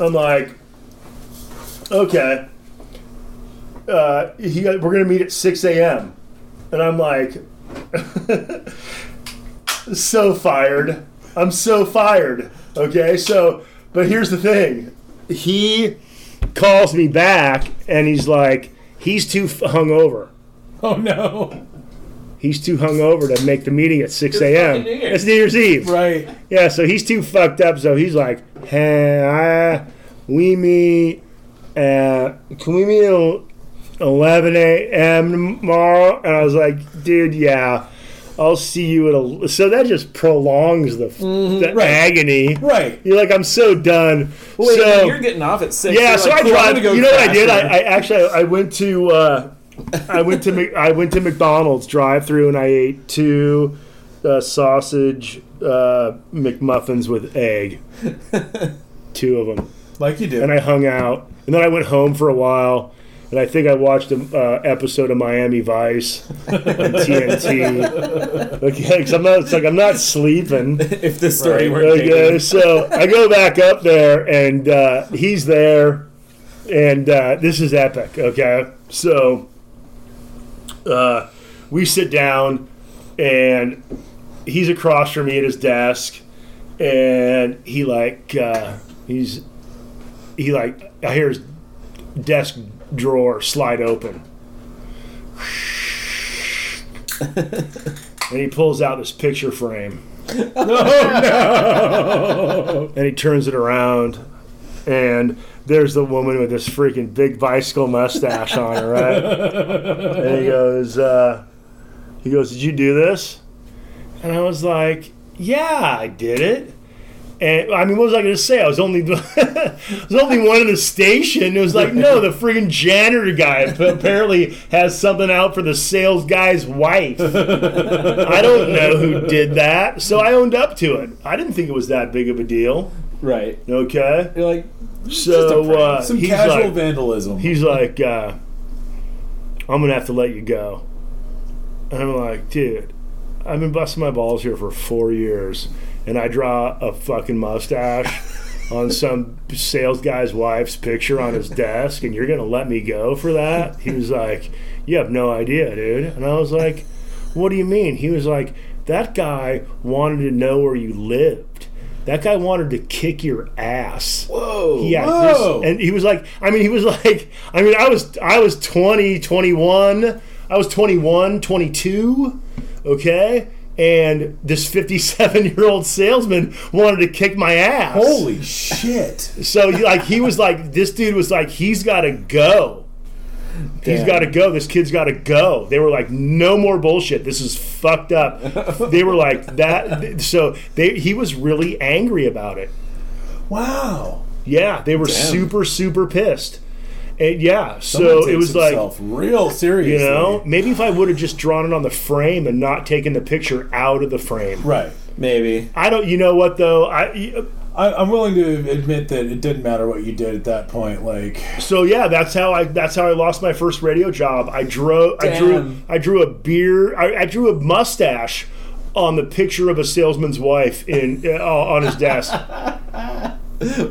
I'm like, okay. We're going to meet at 6 a.m. And I'm like, so fired. I'm so fired. Okay, so, but here's the thing. He calls me back, and he's like, he's too hungover. Oh, no. He's too hungover to make the meeting at 6 a.m. It's New Year's Eve. Right. Yeah, so he's too fucked up, so he's like, hey, we meet at, can we meet at 11 a.m. tomorrow? And I was like, dude, yeah. I'll see you at so that just prolongs the agony. Right. You're like, I'm so done. Wait, so you're getting off at 6. Yeah, so like, I drive. You know what I did? I went to I went to McDonald's drive-through and I ate 2 sausage McMuffins with egg. 2 of them. Like you do. And I hung out. And then I went home for a while. And I think I watched an episode of Miami Vice on TNT. Okay, because I'm not sleeping. If this story weren't okay, so I go back up there, and he's there, and this is epic. Okay, so we sit down, and he's across from me at his desk, and I hear his desk drawer slide open. And he pulls out this picture frame. Oh, no! And he turns it around, and there's the woman with this freaking big bicycle mustache on her, right? And he goes, "Did you do this?" And I was like, "Yeah, I did it." And I mean, what was I going to say? I was only one in the station. It was like, no, the freaking janitor guy apparently has something out for the sales guy's wife. I don't know who did that, so I owned up to it. I didn't think it was that big of a deal. Right. Okay. You're like, so some casual vandalism. He's like, I'm gonna have to let you go. And I'm like, dude, I've been busting my balls here for 4 years. And I draw a fucking mustache on some sales guy's wife's picture on his desk, and you're going to let me go for that? He was like, you have no idea, dude. And I was like, what do you mean? He was like, that guy wanted to know where you lived. That guy wanted to kick your ass. Whoa. Yeah. Whoa. And he was like, I was 20, 21. I was 21, 22. Okay. And this 57-year-old salesman wanted to kick my ass. Holy shit. So, like, he was like, this dude was like, he's got to go. He's got to go. This kid's got to go. They were like, no more bullshit. This is fucked up. They were like that. So he was really angry about it. Wow. Yeah, they were super, super pissed. And yeah, Someone so it was like real seriously. You know, maybe if I would have just drawn it on the frame and not taken the picture out of the frame. Right. Maybe. I don't. You know what though? I'm willing to admit that it didn't matter what you did at that point. Like. So yeah, that's how I lost my first radio job. I drew a mustache on the picture of a salesman's wife on his desk.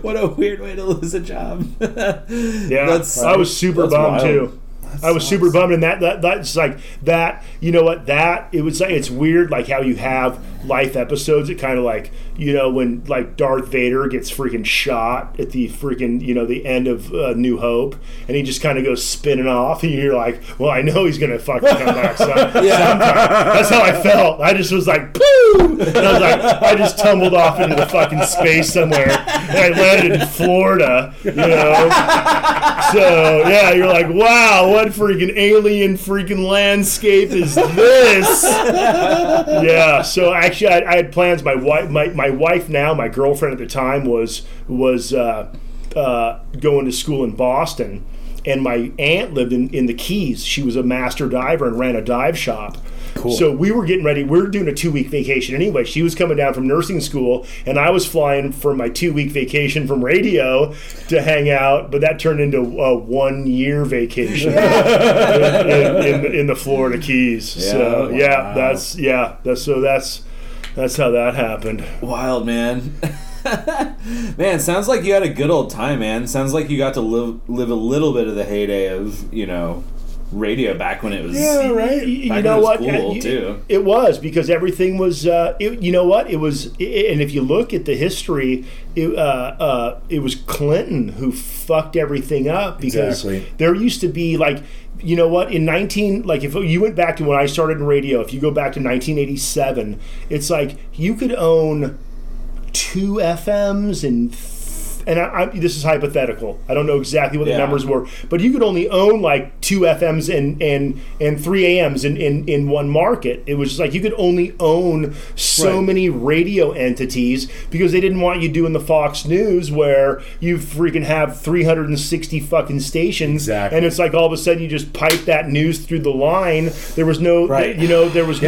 What a weird way to lose a job. Yeah, I was super bummed too. I was super bummed, and that's like that. You know what? It's weird, like how you have life episodes. It kind of like, you know, when like Darth Vader gets freaking shot at the freaking, you know, the end of New Hope, and he just kind of goes spinning off, and you're like, well, I know he's gonna fucking come back sometime. That's how I felt. I just was like, poo, and I was like, I just tumbled off into the fucking space somewhere, and I landed in Florida, you know. So yeah, you're like, wow, what freaking alien freaking landscape is this? Yeah. So actually, I had plans. My wife now, my girlfriend at the time, was going to school in Boston, and my aunt lived in the Keys. She was a master diver and ran a dive shop. Cool. So we were getting ready. We were doing a 2-week vacation anyway. She was coming down from nursing school, and I was flying for my 2-week vacation from radio to hang out. But that turned into a 1-year vacation in the Florida Keys. Yeah, so wow. That's how that happened. Wild, man. Man, sounds like you had a good old time, man. Sounds like you got to live a little bit of the heyday of, you know, radio back when it was, yeah, right. You know what? Cool too. It was, because everything was. You know what? It was, and if you look at the history, it was Clinton who fucked everything up, because there used to be like. You know what? If you went back to when I started in radio, if you go back to 1987, it's like you could own 2 FMs and and this is hypothetical. I don't know exactly what the Yeah. numbers were, but you could only own like 2 FMs and 3 AMs in one market. It was just like you could only own so many radio entities because they didn't want you doing the Fox News where you freaking have 360 fucking stations, and it's like all of a sudden you just pipe that news through the line. There was no, there was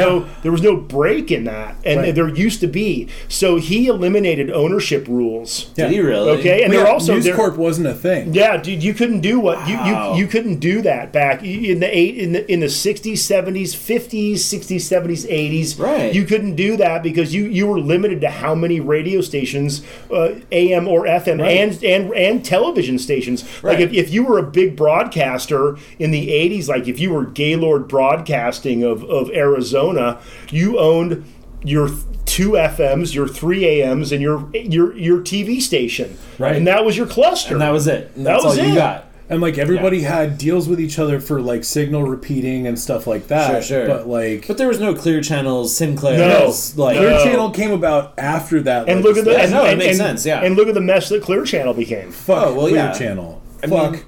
no break in that, and there used to be. So he eliminated ownership rules. Yeah. Did he really? Okay, and they're also News Corp wasn't a thing. Yeah, dude, you couldn't do what you couldn't do that back in the 60s, 70s, 50s, 60s, 70s, 80s. Right. You couldn't do that because you were limited to how many radio stations, AM or FM, and television stations. Right. Like if you were a big broadcaster in the 80s, like if you were Gaylord Broadcasting of Arizona, you owned your 2 FMs, your 3 AMs, and your TV station. Right. And that was your cluster. And that was it. And That that's was all you it. got. And like everybody had deals with each other for like signal repeating and stuff like that. Sure. But there was no Clear Channels, Sinclair. No. Clear Channel came about after that. And look at the it makes sense. Yeah. And look at the mess that Clear Channel became. Fuck Clear Channel.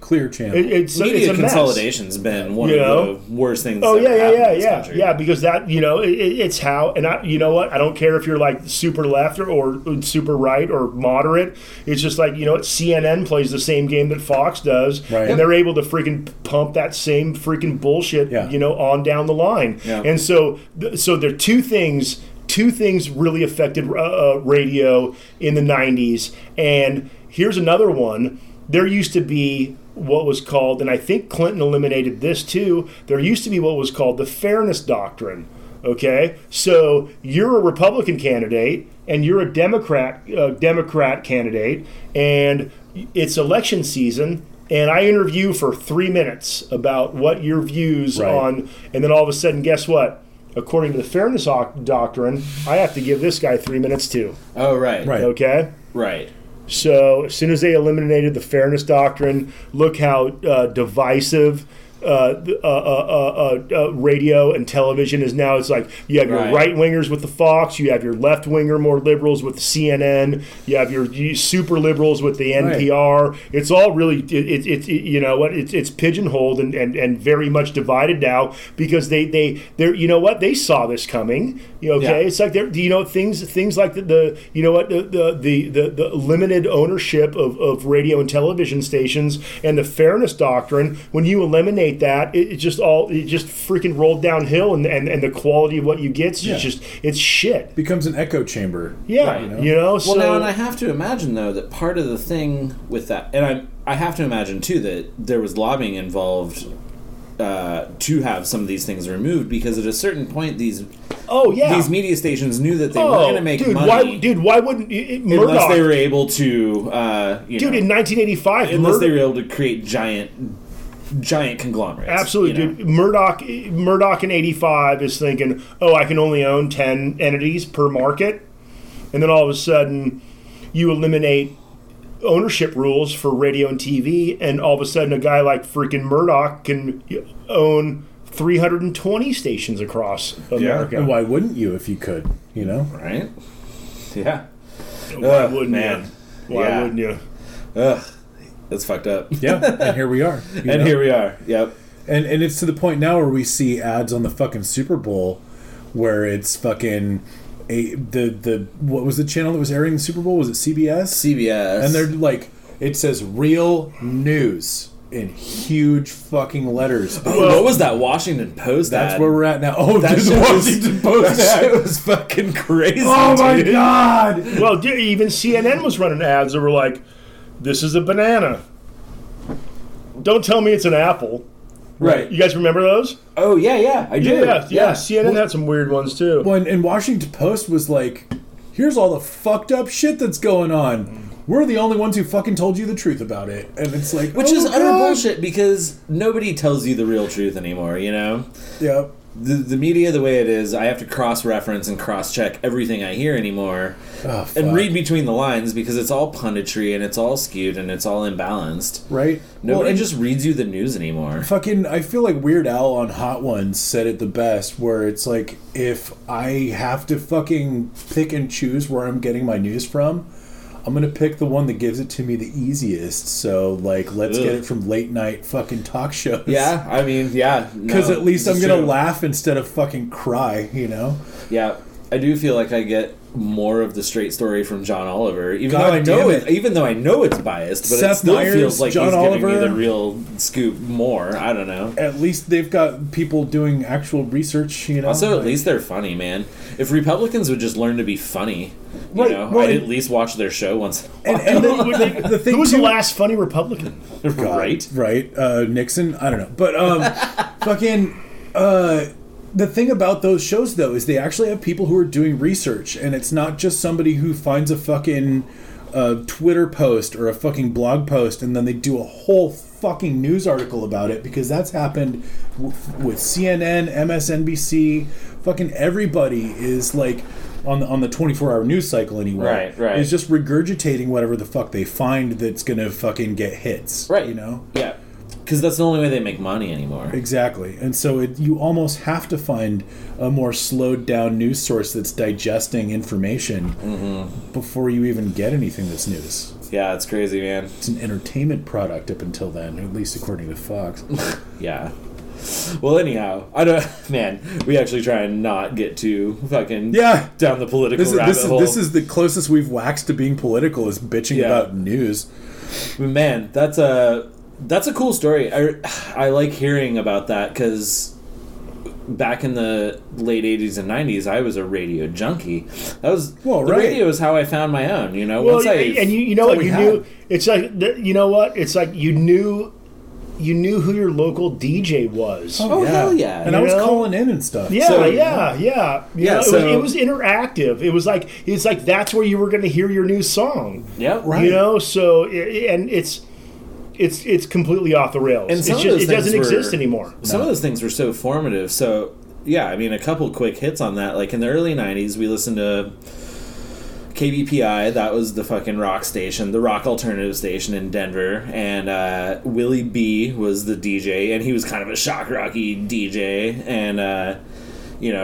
Clear Channel. It's Media a mess. consolidation's been one of the worst things. Oh that's ever happened in this yeah, country. yeah. Because that it's how, and you know what? I don't care if you're like super left or super right or moderate. It's just like CNN plays the same game that Fox does, and they're able to freaking pump that same freaking bullshit, on down the line. Yeah. And so there are two things. Two things really affected radio in the 90s, and here's another one. There used to be what was called, and I think Clinton eliminated this too, there used to be what was called the fairness doctrine. Okay? So you're a Republican candidate and you're a Democrat candidate, and it's election season, and I interview for 3 minutes about what your views on, and then all of a sudden, guess what? According to the fairness doctrine, I have to give this guy 3 minutes too. Oh, right. Okay? Right. So as soon as they eliminated the fairness doctrine, look how divisive radio and television is now. It's like you have your right wingers with the Fox, you have your left winger, more liberals with the CNN, you have your super liberals with the NPR. It's all really it's pigeonholed and very much divided now because they're they saw this coming. It's like things like the limited ownership of radio and television stations and the fairness doctrine. When you eliminate that, it just freaking rolled downhill, and the quality of what you get is it's shit. Becomes an echo chamber. Yeah, Well, now, and I have to imagine though that part of the thing with that, and I have to imagine too that there was lobbying involved to have some of these things removed, because at a certain point these media stations knew that they were going to make money. Why wouldn't Murdoch, unless they were able to in 1985 unless they were able to create giant conglomerates. Absolutely, dude. Murdoch in 85 is thinking, I can only own 10 entities per market, and then all of a sudden you eliminate ownership rules for radio and TV, and all of a sudden a guy like freaking Murdoch can own 320 stations across America. And why wouldn't you if you could? Right? Yeah. Why wouldn't you? Why wouldn't you? Ugh. That's fucked up. Yeah, and here we are. Here we are. Yep. And it's to the point now where we see ads on the fucking Super Bowl where it's fucking what was the channel that was airing the Super Bowl? Was it CBS? CBS. And they're like, it says real news in huge fucking letters. What was that Washington Post That's ad? where we're at now. Oh, that dude, the Washington Post that ad. shit was fucking crazy. Oh my god. Well, dude, even CNN was running ads that were like, "This is a banana. Don't tell me it's an apple." Right. You guys remember those? Oh, yeah, I do. Yeah. CNN had some weird ones, too. Well, and Washington Post was like, here's all the fucked up shit that's going on. We're the only ones who fucking told you the truth about it. And it's like, which is utter bullshit, because nobody tells you the real truth anymore, Yeah. The media, the way it is, I have to cross-reference and cross-check everything I hear anymore, and read between the lines, because it's all punditry and it's all skewed and it's all imbalanced. Right? Nobody just reads you the news anymore. Fucking, I feel like Weird Al on Hot Ones said it the best, where it's like, if I have to fucking pick and choose where I'm getting my news from, I'm gonna pick the one that gives it to me the easiest. So like, let's get it from late night fucking talk shows. Yeah, I mean, yeah, because at least I'm gonna laugh instead of fucking cry. You know. Yeah, I do feel like I get more of the straight story from John Oliver, even though I know it's biased, but Seth it still Meyers, feels like John he's Oliver, giving me the real scoop more. I don't know. At least they've got people doing actual research, you know. Also, at least they're funny, man. If Republicans would just learn to be funny, I'd at least watch their show once. And the thing who was the last funny Republican? Right. Nixon. I don't know, but fucking. The thing about those shows, though, is they actually have people who are doing research, and it's not just somebody who finds a fucking Twitter post or a fucking blog post, and then they do a whole fucking news article about it, because that's happened with CNN, MSNBC, fucking everybody is like on the 24-hour news cycle anymore. Right. Is just regurgitating whatever the fuck they find that's gonna fucking get hits. Right. You know? Yeah. Because that's the only way they make money anymore. Exactly. And so you almost have to find a more slowed down news source that's digesting information before you even get anything that's news. Yeah, it's crazy, man. It's an entertainment product up until then, at least according to Fox. Yeah. Well, anyhow, we actually try and not get too fucking down the political rabbit hole. This is the closest we've waxed to being political, is bitching about news. Man, that's a cool story. I like hearing about that, because back in the late 80s and 90s, I was a radio junkie. That was the radio is how I found my own. You know, you know what you knew. It's like it's like you knew who your local DJ was. Oh hell yeah! And I was calling in and stuff. Yeah, so, yeah. It was interactive. It's like that's where you were going to hear your new song. Yeah, right. You know, so it's completely off the rails. It doesn't exist anymore. Some of those things were so formative. So, yeah, I mean, a couple quick hits on that. Like, in the early 90s, we listened to KBPI. That was the fucking rock station, the rock alternative station in Denver. And Willie B was the DJ, and he was kind of a shock rocky DJ. And,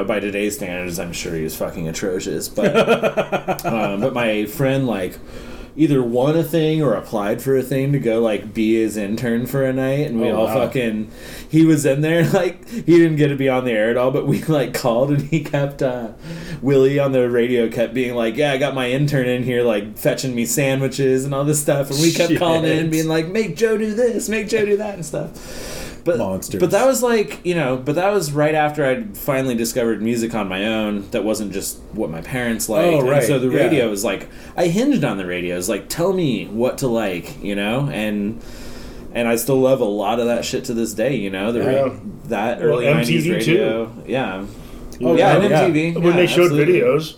by today's standards, I'm sure he was fucking atrocious. But, but my friend, either won a thing or applied for a thing to go be his intern for a night, and we he was in there, he didn't get to be on the air at all, but we called, and he kept Willie on the radio kept being I got my intern in here fetching me sandwiches and all this stuff, and we kept calling in being make Joe do this, make Joe do that and stuff. But, monsters. But that was but that was right after I'd finally discovered music on my own that wasn't just what my parents liked. Oh, right. And so the radio was I hinged on the radio. It was tell me what to like, and I still love a lot of that shit to this day, that early MTV 90s radio. Too. Yeah. Oh, yeah, and MTV. When they showed videos.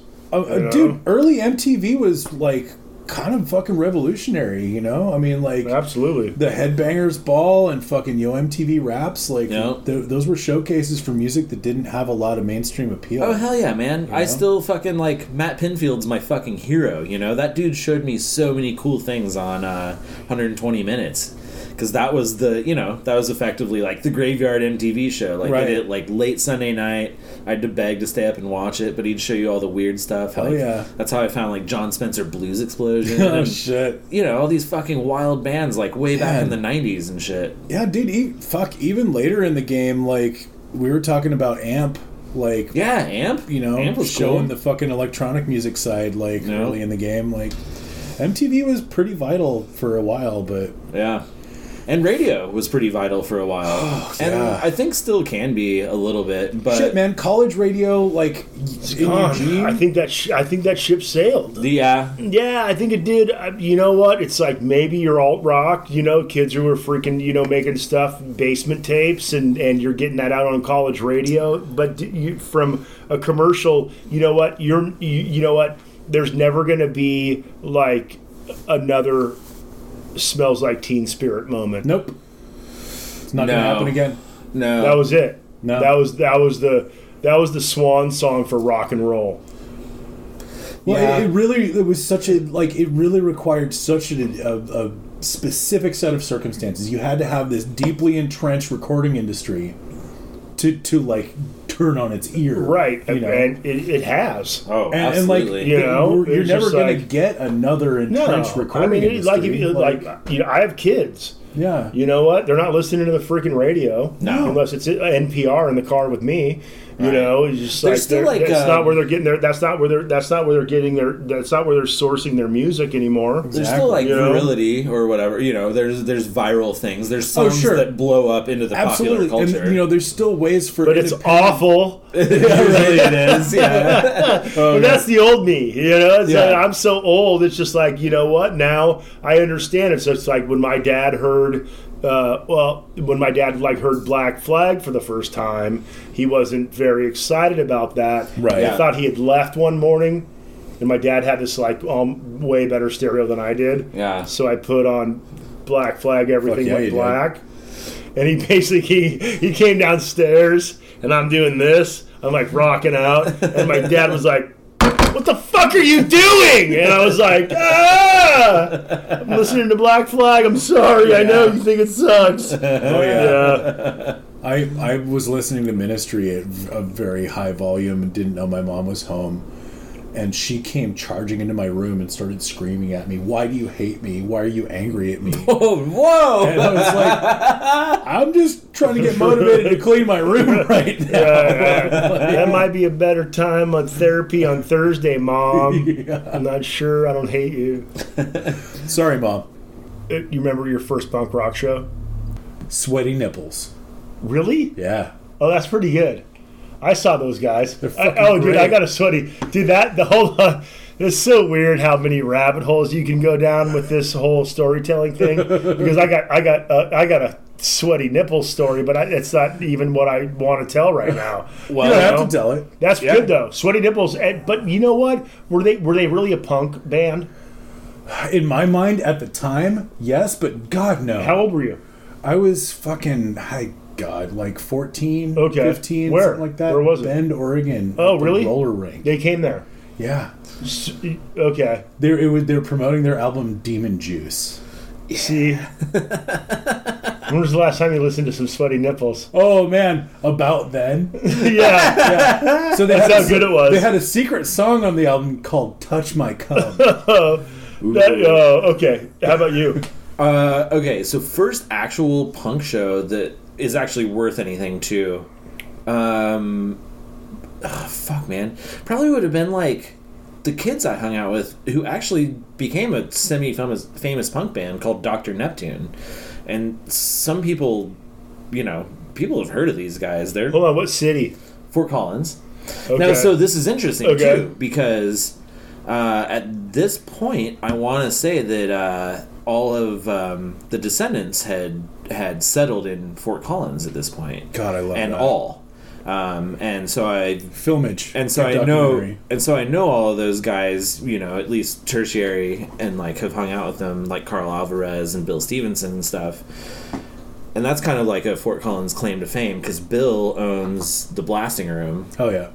Dude, early MTV was kind of fucking revolutionary, I mean, absolutely, the Headbangers Ball and fucking Yo MTV Raps, those were showcases for music that didn't have a lot of mainstream appeal. Oh hell yeah, man! I still fucking Matt Pinfield's my fucking hero. That dude showed me so many cool things on 120 Minutes. Because that was that was effectively the graveyard MTV show. I did it late Sunday night. I had to beg to stay up and watch it, but he'd show you all the weird stuff. That's how I found John Spencer Blues Explosion. Oh shit! All these fucking wild bands way back in the 90s and shit. Yeah, dude. Even later in the game, we were talking about Amp. AMP. Amp was showing cool. the fucking electronic music side early in the game. MTV was pretty vital for a while, but yeah. And radio was pretty vital for a while. Oh, and I think still can be a little bit. But shit, man, college radio, I think that ship sailed. Yeah, I think it did. You know what? It's maybe you're alt rock, kids who are freaking, making stuff, basement tapes, and you're getting that out on college radio. But from a commercial, you know what? You know what? There's never going to be another Smells Like Teen Spirit moment. Nope. It's not going to happen again. No. That was it. No. That was the swan song for rock and roll. Well, it really required such a specific set of circumstances. You had to have this deeply entrenched recording industry to turn on its ear. Right, You know? and it has. Oh, And like, absolutely. You know, you're it's never just going to like- get another entrenched recording industry. I have kids. Yeah. You know what? They're not listening to the freaking radio. No. Unless it's NPR in the car with me. You Right. know, it's just There's like still like, that's not where they're getting their. That's not where they're getting their. That's not where they're sourcing their music anymore. There's still like You know? virility or whatever, you know. There's viral things. There's songs sure. that blow up into the Absolutely. popular culture. And, there's still ways for But it's independent- awful. Really, it is. Yeah. But that's the old me, you know. It's Yeah. like, I'm so old. It's just like, you know what? Now I understand it. So it's like when my dad heard, when my dad heard Black Flag for the first time, he wasn't very excited about that. Right. He Yeah. thought he had left one morning, and my dad had this way better stereo than I did. Yeah. So I put on Black Flag, everything Fuck yeah, went you did. black. And he basically he came downstairs, and I'm doing this. I'm like rocking out, and my dad was like, "What the fuck are you doing?" And I was like, I'm listening to Black Flag. I'm sorry. I know you think it sucks. Oh, yeah. Yeah. I was listening to Ministry at a very high volume and didn't know my mom was home. And she came charging into my room and started screaming at me, "Why do you hate me? Why are you angry at me?" Oh, whoa! And I was like, I'm just trying to get motivated to clean my room right now. That might be a better time on therapy on Thursday, Mom. I'm not sure. I don't hate you. Sorry, Mom. You remember your first punk rock show? Sweaty nipples. Really? Yeah. Oh, that's pretty good. I saw those guys. fucking Dude, great. I got a sweaty. Dude, hold on. It's so weird how many rabbit holes you can go down with this whole storytelling thing. Because I got a sweaty nipple story, but it's not even what I want to tell right now. Well, you don't have to tell it. That's good though. Sweaty nipples. But you know what? Were they really a punk band? In my mind, at the time, yes, but God, no. How old were you? I was fucking, like 14, Okay. 15, Where? something like that. Where was it? Bend, Oregon. Oh, at the really? Roller rink. They came there. Yeah. Okay. They're promoting their album Demon Juice. See? When was the last time you listened to some sweaty nipples? Oh man, about then. Yeah. So That's how good it was. They had a secret song on the album called "Touch My Cum." Okay. How about you? Okay, so first actual punk show that is actually worth anything too. Fuck, man. Probably would have been like the kids I hung out with who actually became a semi-famous punk band called Dr. Neptune. And some people, people have heard of these guys. They're Hold on. What city? Fort Collins. Okay. Now, so this is interesting Okay. too, because at this point, I want to say that all of the Descendants had settled in Fort Collins at this point. God, I love and that. all. And so I Filmage. and so Good I know documentary. and so I know all of those guys, at least tertiary, and like have hung out with them, like Carl Alvarez and Bill Stevenson and stuff. And that's kind of like a Fort Collins claim to fame because Bill owns the Blasting Room, Oh yeah.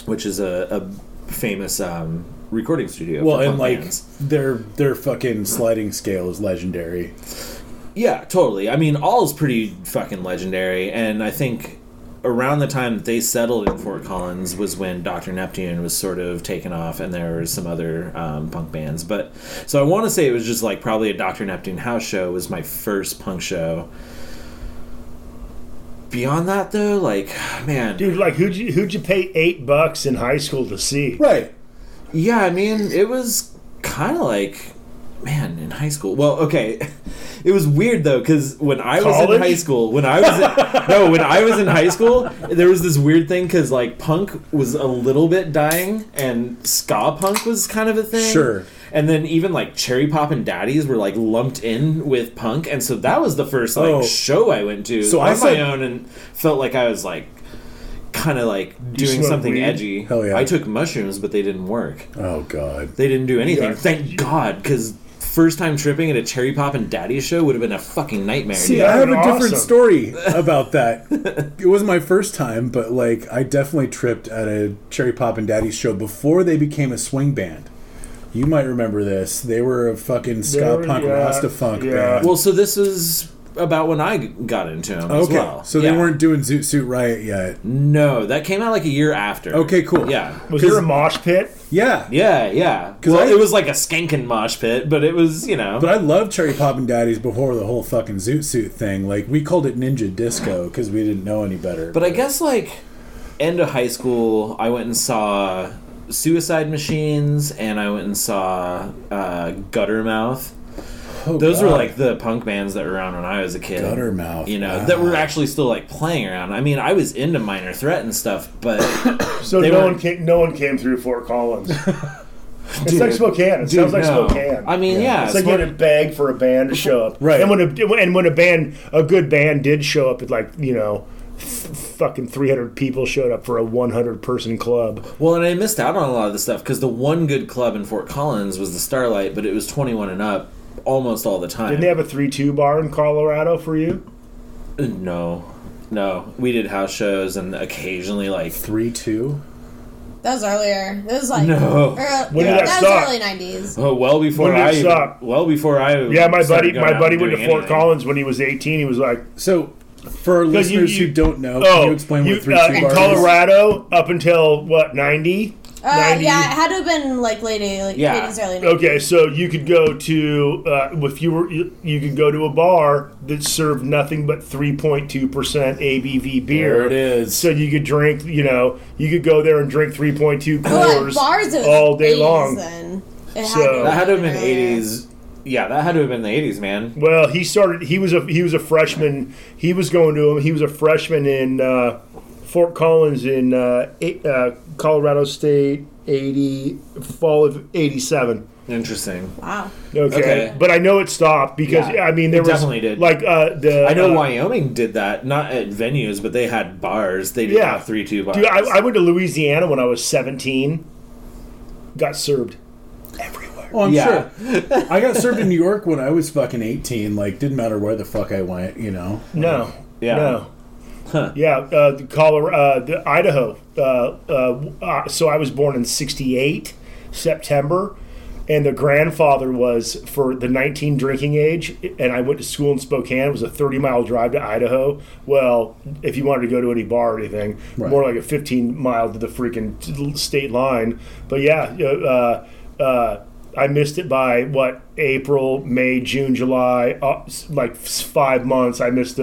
which is a famous recording studio. Well, for and punk like bands. their fucking sliding scale is legendary. Yeah, totally. I mean, all is pretty fucking legendary, and I think around the time that they settled in Fort Collins was when Dr. Neptune was sort of taken off, and there were some other punk bands. But so I want to say it was just like probably a Dr. Neptune house show was my first punk show. Beyond that, though, like, man, Dude, like, who'd you pay $8 in high school to see? Right. yeah, I mean, it was kind of like, man, in high school. Well, okay, it was weird though because when I was College? in high school, when I was in high school, there was this weird thing because like punk was a little bit dying and ska punk was kind of a thing. Sure. And then even like Cherry Pop and Daddies were like lumped in with punk, and so that was the first like Oh. show I went to So on I my said- own and felt like I was like kind of like doing smoked something weed? edgy. Hell yeah. I took mushrooms, but they didn't work. Oh god. They didn't do anything. Yeah. Thank God, because first time tripping at a Cherry Pop and Daddy show would have been a fucking nightmare. See, dude. I have a Awesome. different story about that. It wasn't my first time, but like I definitely tripped at a Cherry Pop and Daddy show before they became a swing band. You might remember this. They were a fucking ska punk Rasta funk band. Well, so this was about when I got into them as well. So they weren't doing Zoot Suit Riot yet. No, that came out like a year after. Okay, cool. Yeah. Was there a mosh pit? Yeah. Yeah. Well, it was like a skanking mosh pit, but it was, But I loved Cherry Poppin' Daddies before the whole fucking Zoot Suit thing. Like, we called it Ninja Disco because we didn't know any better. But I guess, like, end of high school, I went and saw Suicide Machines, and I went and saw Guttermouth. Those were like the punk bands that were around when I was a kid. Guttermouth, that were actually still like playing around. I mean, I was into Minor Threat and stuff, but so no one came through Fort Collins. It's like Spokane. It sounds like Spokane. I mean, it's like you had to beg for a band to show up, right? And when a good band did show up, it like fucking 300 people showed up for a 100-person club. Well, and I missed out on a lot of the stuff because the one good club in Fort Collins was the Starlight, but it was 21 and up. Almost all the time. Didn't they have a 3-2 bar in Colorado for you? No. We did house shows and occasionally like 3-2. That was earlier. It was like no. When did that stop? was early 90s. Oh, well before when did it I. stop? Well before I. Yeah, my buddy went to Fort anything. Collins when he was 18. He was like, so. For our listeners who don't know, can you explain what 3-2 in bar Colorado up until what 90? 90? Yeah, it had to have been like late 80s, early 90s. Okay, so you could go to you could go to a bar that served nothing but 3.2% ABV beer. There it is. So you could drink, you could go there and drink 3.2 Coors bars all day long. Then. That had to have been 80s. Yeah, that had to have been the 80s, man. Well, he was a freshman. He was going to him. He was a freshman in Fort Collins in Colorado State, fall of 87. Interesting. Wow. Okay. But I know it stopped because I mean there definitely did. Like I know Wyoming did that, not at venues, but they had bars. They did have 3-2 bars. Dude, I went to Louisiana when I was 17. Got served everywhere. Oh, I'm sure. I got served in New York when I was fucking 18. Like, didn't matter where the fuck I went, No. Yeah. No. Huh. Yeah, Colorado, Idaho. So I was born in 68, September, and the grandfather was for the 19 drinking age, and I went to school in Spokane. It was a 30-mile drive to Idaho. Well, if you wanted to go to any bar or anything, more like a 15-mile to the freaking state line. But yeah, I missed it by April, May, June, July, like 5 months. I missed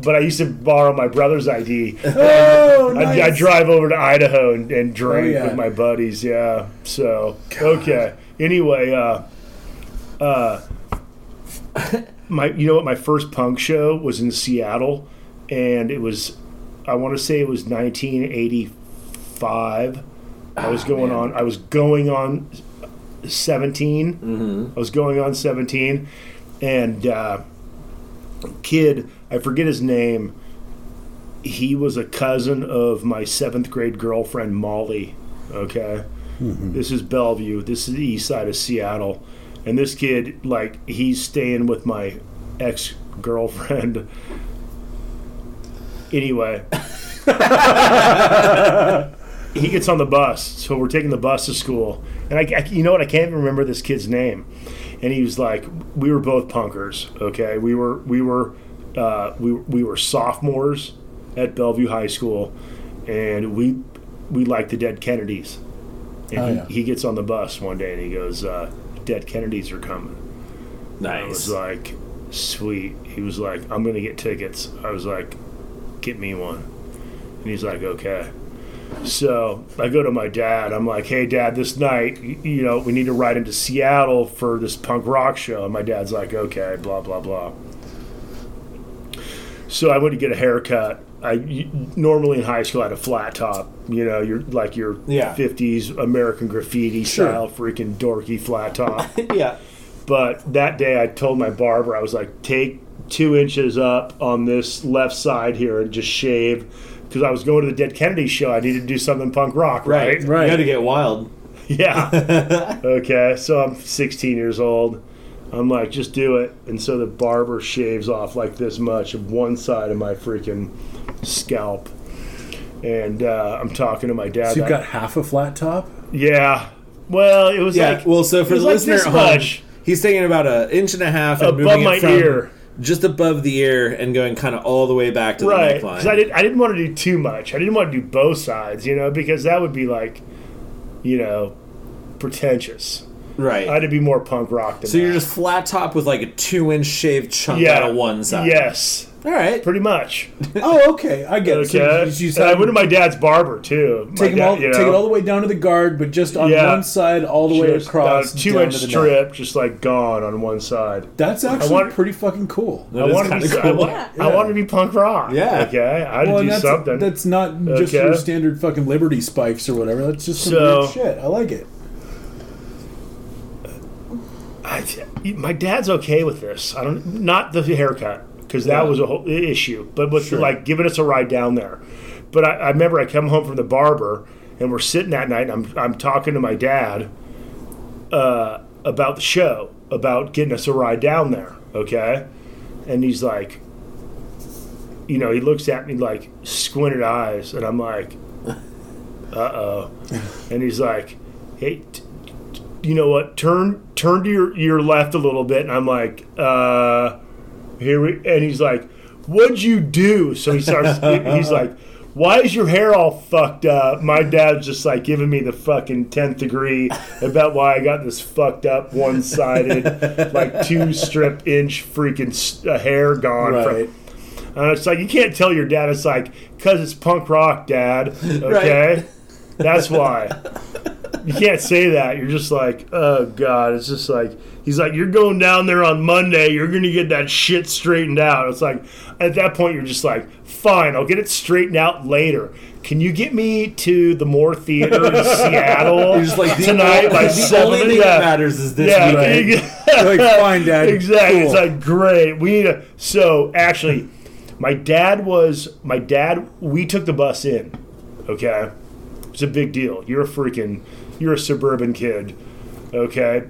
but I used to borrow my brother's ID. Oh, nice. I'd drive over to Idaho and drink with my buddies. Yeah. So okay. Anyway, my first punk show was in Seattle, and it was, I want to say it was 1985. I was going on 17. Mm-hmm. I was going on 17, and kid, I forget his name. He was a cousin of my 7th grade girlfriend, Molly. Okay. Mm-hmm. This is Bellevue. This is the east side of Seattle. And this kid, he's staying with my ex-girlfriend. Anyway. He gets on the bus. So we're taking the bus to school. And I you know what? I can't even remember this kid's name. And he was like, we were both punkers, okay? We were sophomores at Bellevue High School, and we liked the Dead Kennedys. And he gets on the bus one day and he goes, Dead Kennedys are coming. Nice. I was like, sweet. He was like, I'm going to get tickets. I was like, get me one. And he's like, okay. So I go to my dad. I'm like, hey, Dad, this night, we need to ride into Seattle for this punk rock show. And my dad's like, okay, blah, blah, blah. So I went to get a haircut. Normally in high school I had a flat top. Your 50s American Graffiti style freaking dorky flat top. Yeah. But that day I told my barber, I was like, take 2 inches up on this left side here and just shave. Because I was going to the Dead Kennedy show. I needed to do something punk rock, right? You had to get wild. Yeah. Okay, so I'm 16 years old. I'm like, just do it. And so the barber shaves off like this much of one side of my freaking scalp. And I'm talking to my dad. So you've got half a flat top? Yeah. Well, it was so for the listener at home, he's taking about 1.5 inches and above moving my it from ear. just above the ear and going kind of all the way back to the right. neckline. Because I didn't want to do too much. I didn't want to do both sides, because that would be like, pretentious. Right. I had to be more punk rock than So that. you're just flat top with like a 2-inch shaved chunk out of one side. Yes. All right. Pretty much. Oh, okay. I get it. Okay. So And I went to my dad's barber too. take it all the way down to the guard, but just on one side, all the way across. 2-inch strip, just like gone on one side. That's actually pretty fucking cool. I wanted to be punk rock. Yeah. Okay. I had to do something. That's not just your standard fucking Liberty spikes or whatever. That's just some weird shit. I like it. My dad's okay with this. Not the haircut, because that was a whole issue, but with like giving us a ride down there. But I remember I come home from the barber and we're sitting that night and I'm talking to my dad about the show, about getting us a ride down there, okay? And he's like, he looks at me like squinted eyes, and I'm like, uh-oh. And he's like, hey, you know what? Turn to your left a little bit, and I'm like, and he's like, what'd you do? So he starts. He's like, why is your hair all fucked up? My dad's just like giving me the fucking 10th degree about why I got this fucked up one-sided, like 2-strip-inch freaking hair gone. Right. It's like, you can't tell your dad. It's like, because it's punk rock, Dad. Okay, right. That's why. You can't say that. You're just like, oh, God. It's just like, he's like, you're going down there on Monday. You're going to get that shit straightened out. It's like, at that point, you're just like, fine, I'll get it straightened out later. Can you get me to the Moore Theater in Seattle tonight by 7? The only thing that matters is this weekend. Like, fine, Dad. Exactly. Cool. It's like, great. We need to. So, actually, we took the bus in, okay? It's a big deal. You're a suburban kid, okay?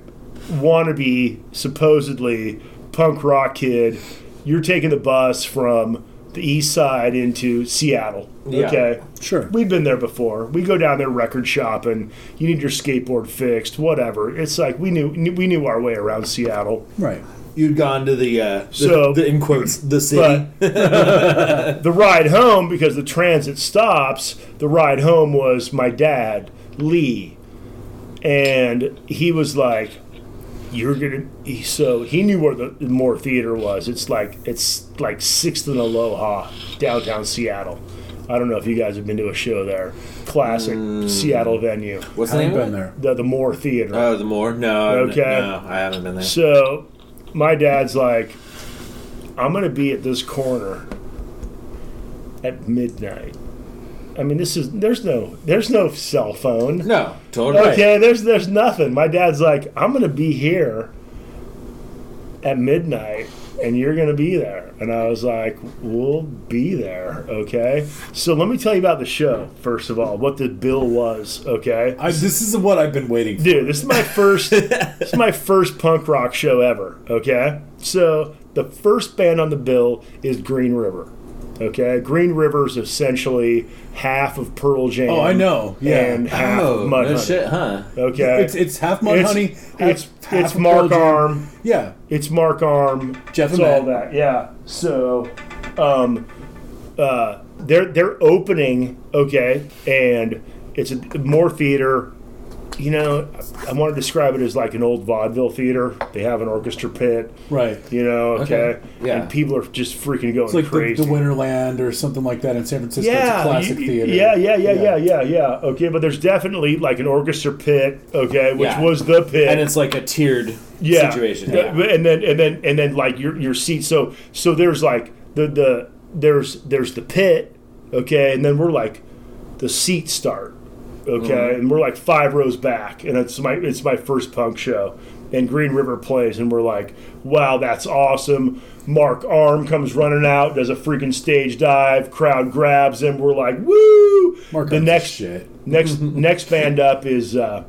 Wannabe, supposedly, punk rock kid. You're taking the bus from the east side into Seattle, okay? Sure. We've been there before. We go down there record shopping. You need your skateboard fixed, whatever. It's like we knew our way around Seattle. Right. You'd gone to the in quotes, the city. But the ride home, because the transit stops, the ride home was my dad, Lee. And he was like, so he knew where the Moore Theater was. It's like 6th and Aloha, downtown Seattle. I don't know if you guys have been to a show there. Classic Seattle venue. What's the name of it? The Moore Theater. Oh, the Moore? No, okay. No, I haven't been there. So my dad's like, I'm going to be at this corner at midnight. I mean, there's no cell phone. No, totally. Okay, there's nothing. My dad's like, I'm going to be here at midnight, and you're going to be there. And I was like, we'll be there, okay? So let me tell you about the show, first of all, what the bill was, okay? This is what I've been waiting for. Dude, this is my first punk rock show ever, okay? So the first band on the bill is Green River. Okay, Green River is essentially half of Pearl Jam. Oh, I know. Yeah, and half Mudhoney. Shit, huh? Okay, it's half Mudhoney. It's Mark Arm. Yeah, it's Mark Arm. Jeff it's all that. Yeah. So, they're opening. Okay, and it's a Moore Theater. I want to describe it as like an old vaudeville theater. They have an orchestra pit. Right. Okay. Yeah. And people are just freaking going it's like crazy. the Winterland or something like that in San Francisco. Yeah. It's a classic theater. Yeah. Okay, but there's definitely like an orchestra pit, okay, which was the pit. And it's like a tiered situation. Yeah. And then like your seat. So there's like there's the pit, okay, and then we're like the seats start. Okay, and we're like 5 rows back, and it's my first punk show, and Green River plays, and we're like, wow, that's awesome. Mark Arm comes running out, does a freaking stage dive, crowd grabs him, we're like, woo! Mark The Arm's next band up is The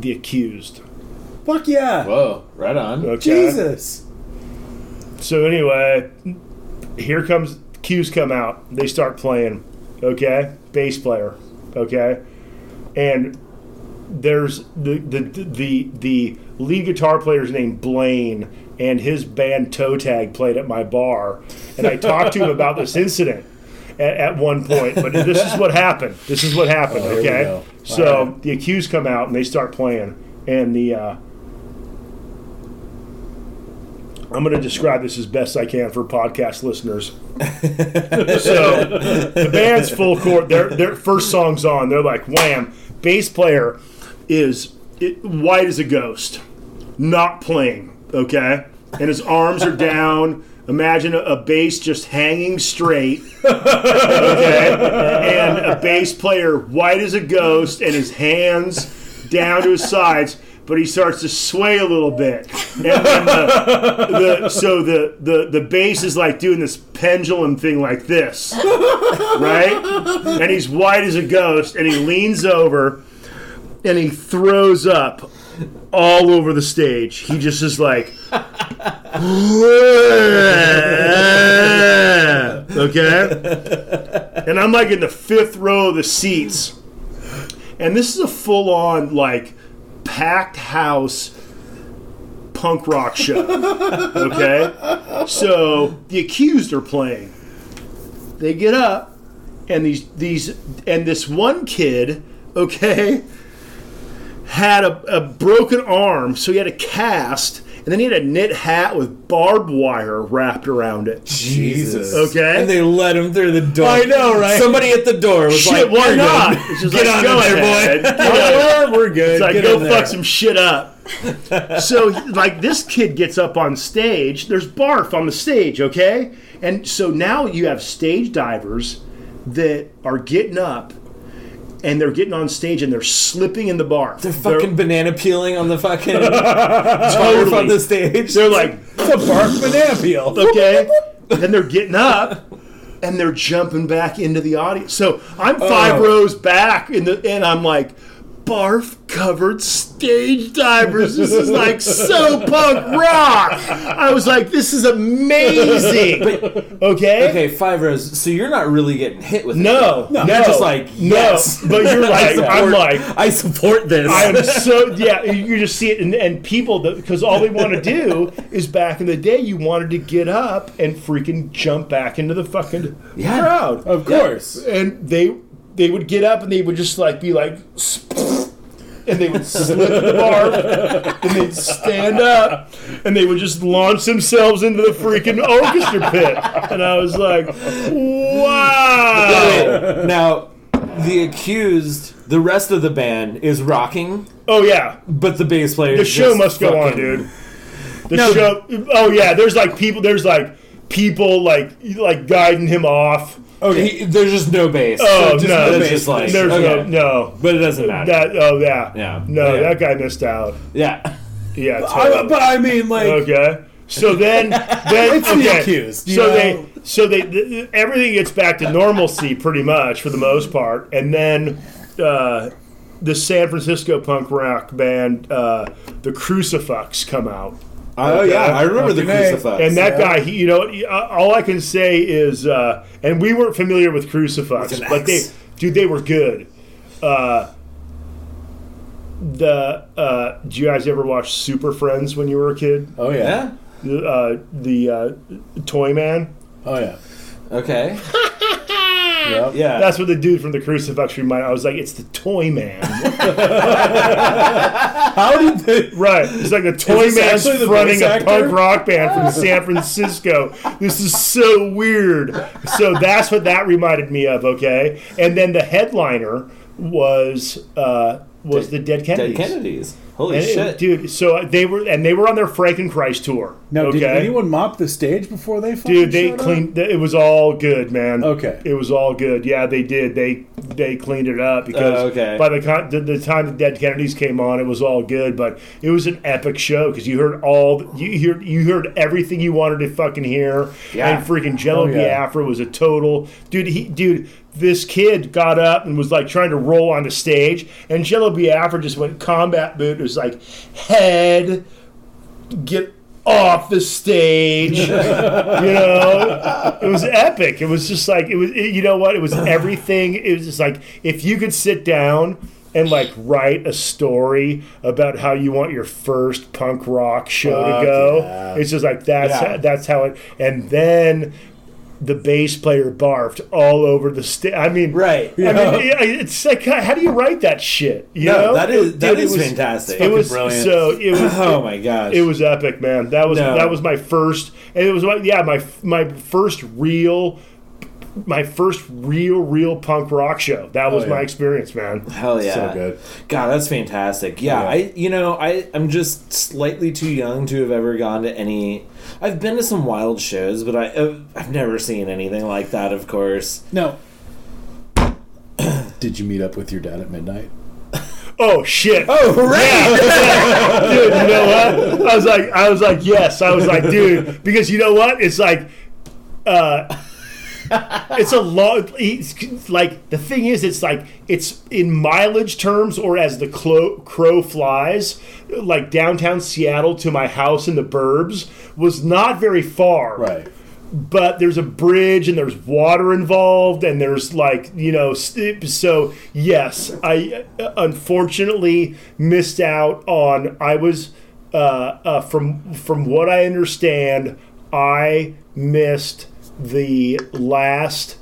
Accused. Fuck yeah! Whoa, right on. Okay. Jesus. So anyway, here comes Accused come out. They start playing. Okay, bass player. Okay, and there's the lead guitar player's named Blaine, and his band Toe Tag played at my bar, and I talked to him about this incident at one point. But this is what happened. Okay, Wow. So the Accused come out and they start playing, and I'm going to describe this as best I can for podcast listeners. So the band's full court. Their first song's on. They're like, wham. Bass player is white as a ghost, not playing, okay? And his arms are down. Imagine a bass just hanging straight, okay? And a bass player white as a ghost and his hands down to his sides. But he starts to sway a little bit, and then the bass is like doing this pendulum thing like this, right? And he's white as a ghost, and he leans over, and he throws up all over the stage. He just is like, okay? And I'm like in the fifth row of the seats, and this is a full-on like packed house punk rock show. Okay? So the Accused are playing. They get up, and this one kid, okay, had a broken arm, so he had a cast, and then he had a knit hat with barbed wire wrapped around it. Jesus. Okay? And they let him through the door. I know, right? Somebody at the door was Shit, like, why "You're not? good. It's just Get like, on go in there, ahead. boy." We're good. It's like, Get go in fuck there. some shit up. So, like, this kid gets up on stage. There's barf on the stage, okay? And so now you have stage divers that are getting up, and they're getting on stage, and they're slipping in the barf. They're fucking banana peeling on the fucking barf on the stage. They're like, It's a bark banana peel. okay? Then they're getting up, and they're jumping back into the audience. So I'm 5 rows back, and I'm like, barf-covered stage divers. This is like so punk rock. I was like, this is amazing. Okay? Okay, 5 rows. So you're not really getting hit with it. No. You're just like, yes. No. But you're like, I'm like, I support this. I am so, yeah, you just see it, and people, because all they want to do is, back in the day, you wanted to get up and freaking jump back into the fucking crowd. Of course. And they would get up and they would just like be like, and they would slip in the bar, and they'd stand up, and they would just launch themselves into the freaking orchestra pit. And I was like, wow. Now, the Accused, the rest of the band is rocking, Oh, yeah. but the bass player The is show just must go on, fucking- dude. The show. Oh, yeah. There's people like guiding him off. Okay, there's just no bass. Oh, So no. it's just like, There's okay. no. But it doesn't matter. Yeah. Yeah. No, Yeah. that guy missed out. Yeah. Yeah, totally. But I mean, like, Okay. So then it's okay. the Accused. you So know? everything gets back to normalcy pretty much for the most part, and then the San Francisco punk rock band, the Crucifix, come out. Oh, Okay. yeah. I remember the Fucking A. Crucifix. And that guy, all I can say is, and we weren't familiar with Crucifix, With an but X. they were good. Do you guys ever watch Super Friends when you were a kid? Oh, yeah. Yeah? The Toy Man. Oh, yeah. Okay. Yep. Yeah. That's what the dude from the Crucifix reminded. I was like, it's the Toy Man. How did they... Right. It's like the Toy Is this Man's actually the fronting voice a actor? punk rock band from San Francisco. This is so weird. So that's what that reminded me of, okay? And then the headliner was the Dead Kennedys. Dead Kennedys. Holy And shit. dude, so they were on their Frankenchrist tour. Now, okay? did anyone mop the stage before they fucking Dude, they showed up? cleaned. It was all good, man. Okay. it was all good. Yeah, they did. They cleaned it up because okay. by the time the Dead Kennedys came on, it was all good. But it was an epic show because you heard everything you wanted to fucking hear. Yeah. And freaking Jello yeah. Biafra was a total dude. This kid got up and was like trying to roll on the stage, and Jello Biafra just went combat boot. It was like, head, get off the stage. It was epic. It was just like, it was, you know what? It was everything. It was just like, if you could sit down and like write a story about how you want your first punk rock show to go. Yeah. It's just like that's how it. And then the bass player barfed all over the stage. I mean, Right. I mean, it's like, how do you write that shit? You know? that is was fantastic. It was brilliant. so. It was. Oh my gosh. It was epic, man. That was my first, and it was like my first real punk rock show. That was my experience, man. Hell yeah. So good. God, that's fantastic. Yeah, I'm just slightly too young to have ever gone to any. I've been to some wild shows, but I've never seen anything like that, of course. No. Did you meet up with your dad at midnight? Oh shit! Oh, right. Dude, you know what? I was like, yes. I was like, dude, because you know what? It's like, it's a long. Like the thing is, it's like it's in mileage terms, or as the crow flies. Like downtown Seattle to my house in the burbs was not very far. Right. But there's a bridge and there's water involved and there's like, so yes, I unfortunately missed out on. I was from what I understand, I missed the last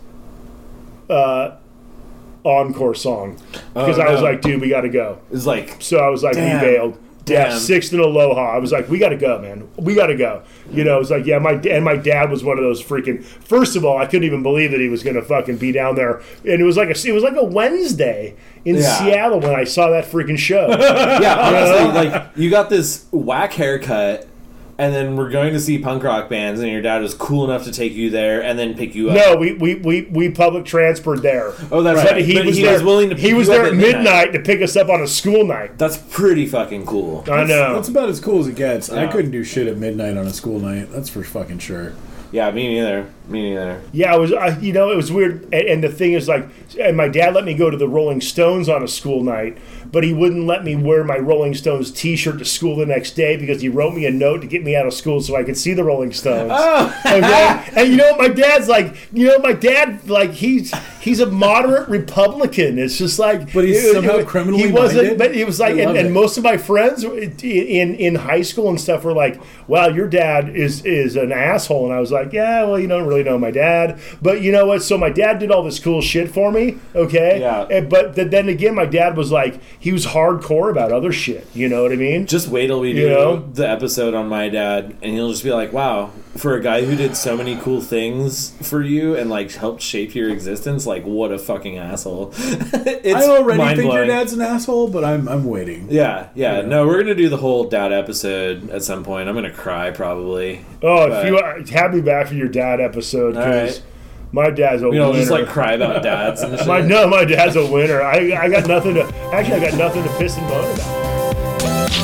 encore song because I was like, dude, we got to go. It's like, So I was like, damn. we bailed. Yeah, Damn. 6th and Aloha. I was like, we got to go, man. We got to go. It was like, yeah, my dad was one of those freaking. First of all, I couldn't even believe that he was going to fucking be down there, and it was like a Wednesday in Seattle when I saw that freaking show. yeah, honestly, like you got this whack haircut, and then we're going to see punk rock bands, and your dad was cool enough to take you there and then pick you up. No, we public transferred there. Oh, that's But right. he But was he there. was willing to pick He was you up there at at midnight to pick us up on a school night. That's pretty fucking cool. I know. That's about as cool as it gets. I Yeah. couldn't do shit at midnight on a school night. That's for fucking sure. Yeah, me neither. Yeah, it was. It was weird. And the thing is, like, and my dad let me go to the Rolling Stones on a school night, but he wouldn't let me wear my Rolling Stones T-shirt to school the next day because he wrote me a note to get me out of school so I could see the Rolling Stones. Oh. Okay? And my dad's like, he's a moderate Republican. It's just like, But he's somehow criminally He wasn't, minded? but he was like, I love and it. most of my friends in high school and stuff were like, wow, your dad is an asshole. And I was like, yeah, well, you don't really know my dad. But you know what? So my dad did all this cool shit for me, okay? Yeah. But then again, my dad was like, he was hardcore about other shit. You know what I mean? Just wait till we do the episode on my dad, and he'll just be like, wow, for a guy who did so many cool things for you and like helped shape your existence, like what a fucking asshole. It's I already think your mind-blowing. dad's an asshole, but I'm waiting. Yeah. No, we're gonna do the whole dad episode at some point. I'm gonna cry probably. Oh, But- if you have me back for your dad episode, because right. my dad's a You know, winner. just like cry about dads and shit. my dad's a winner. I got nothing to piss and moan about.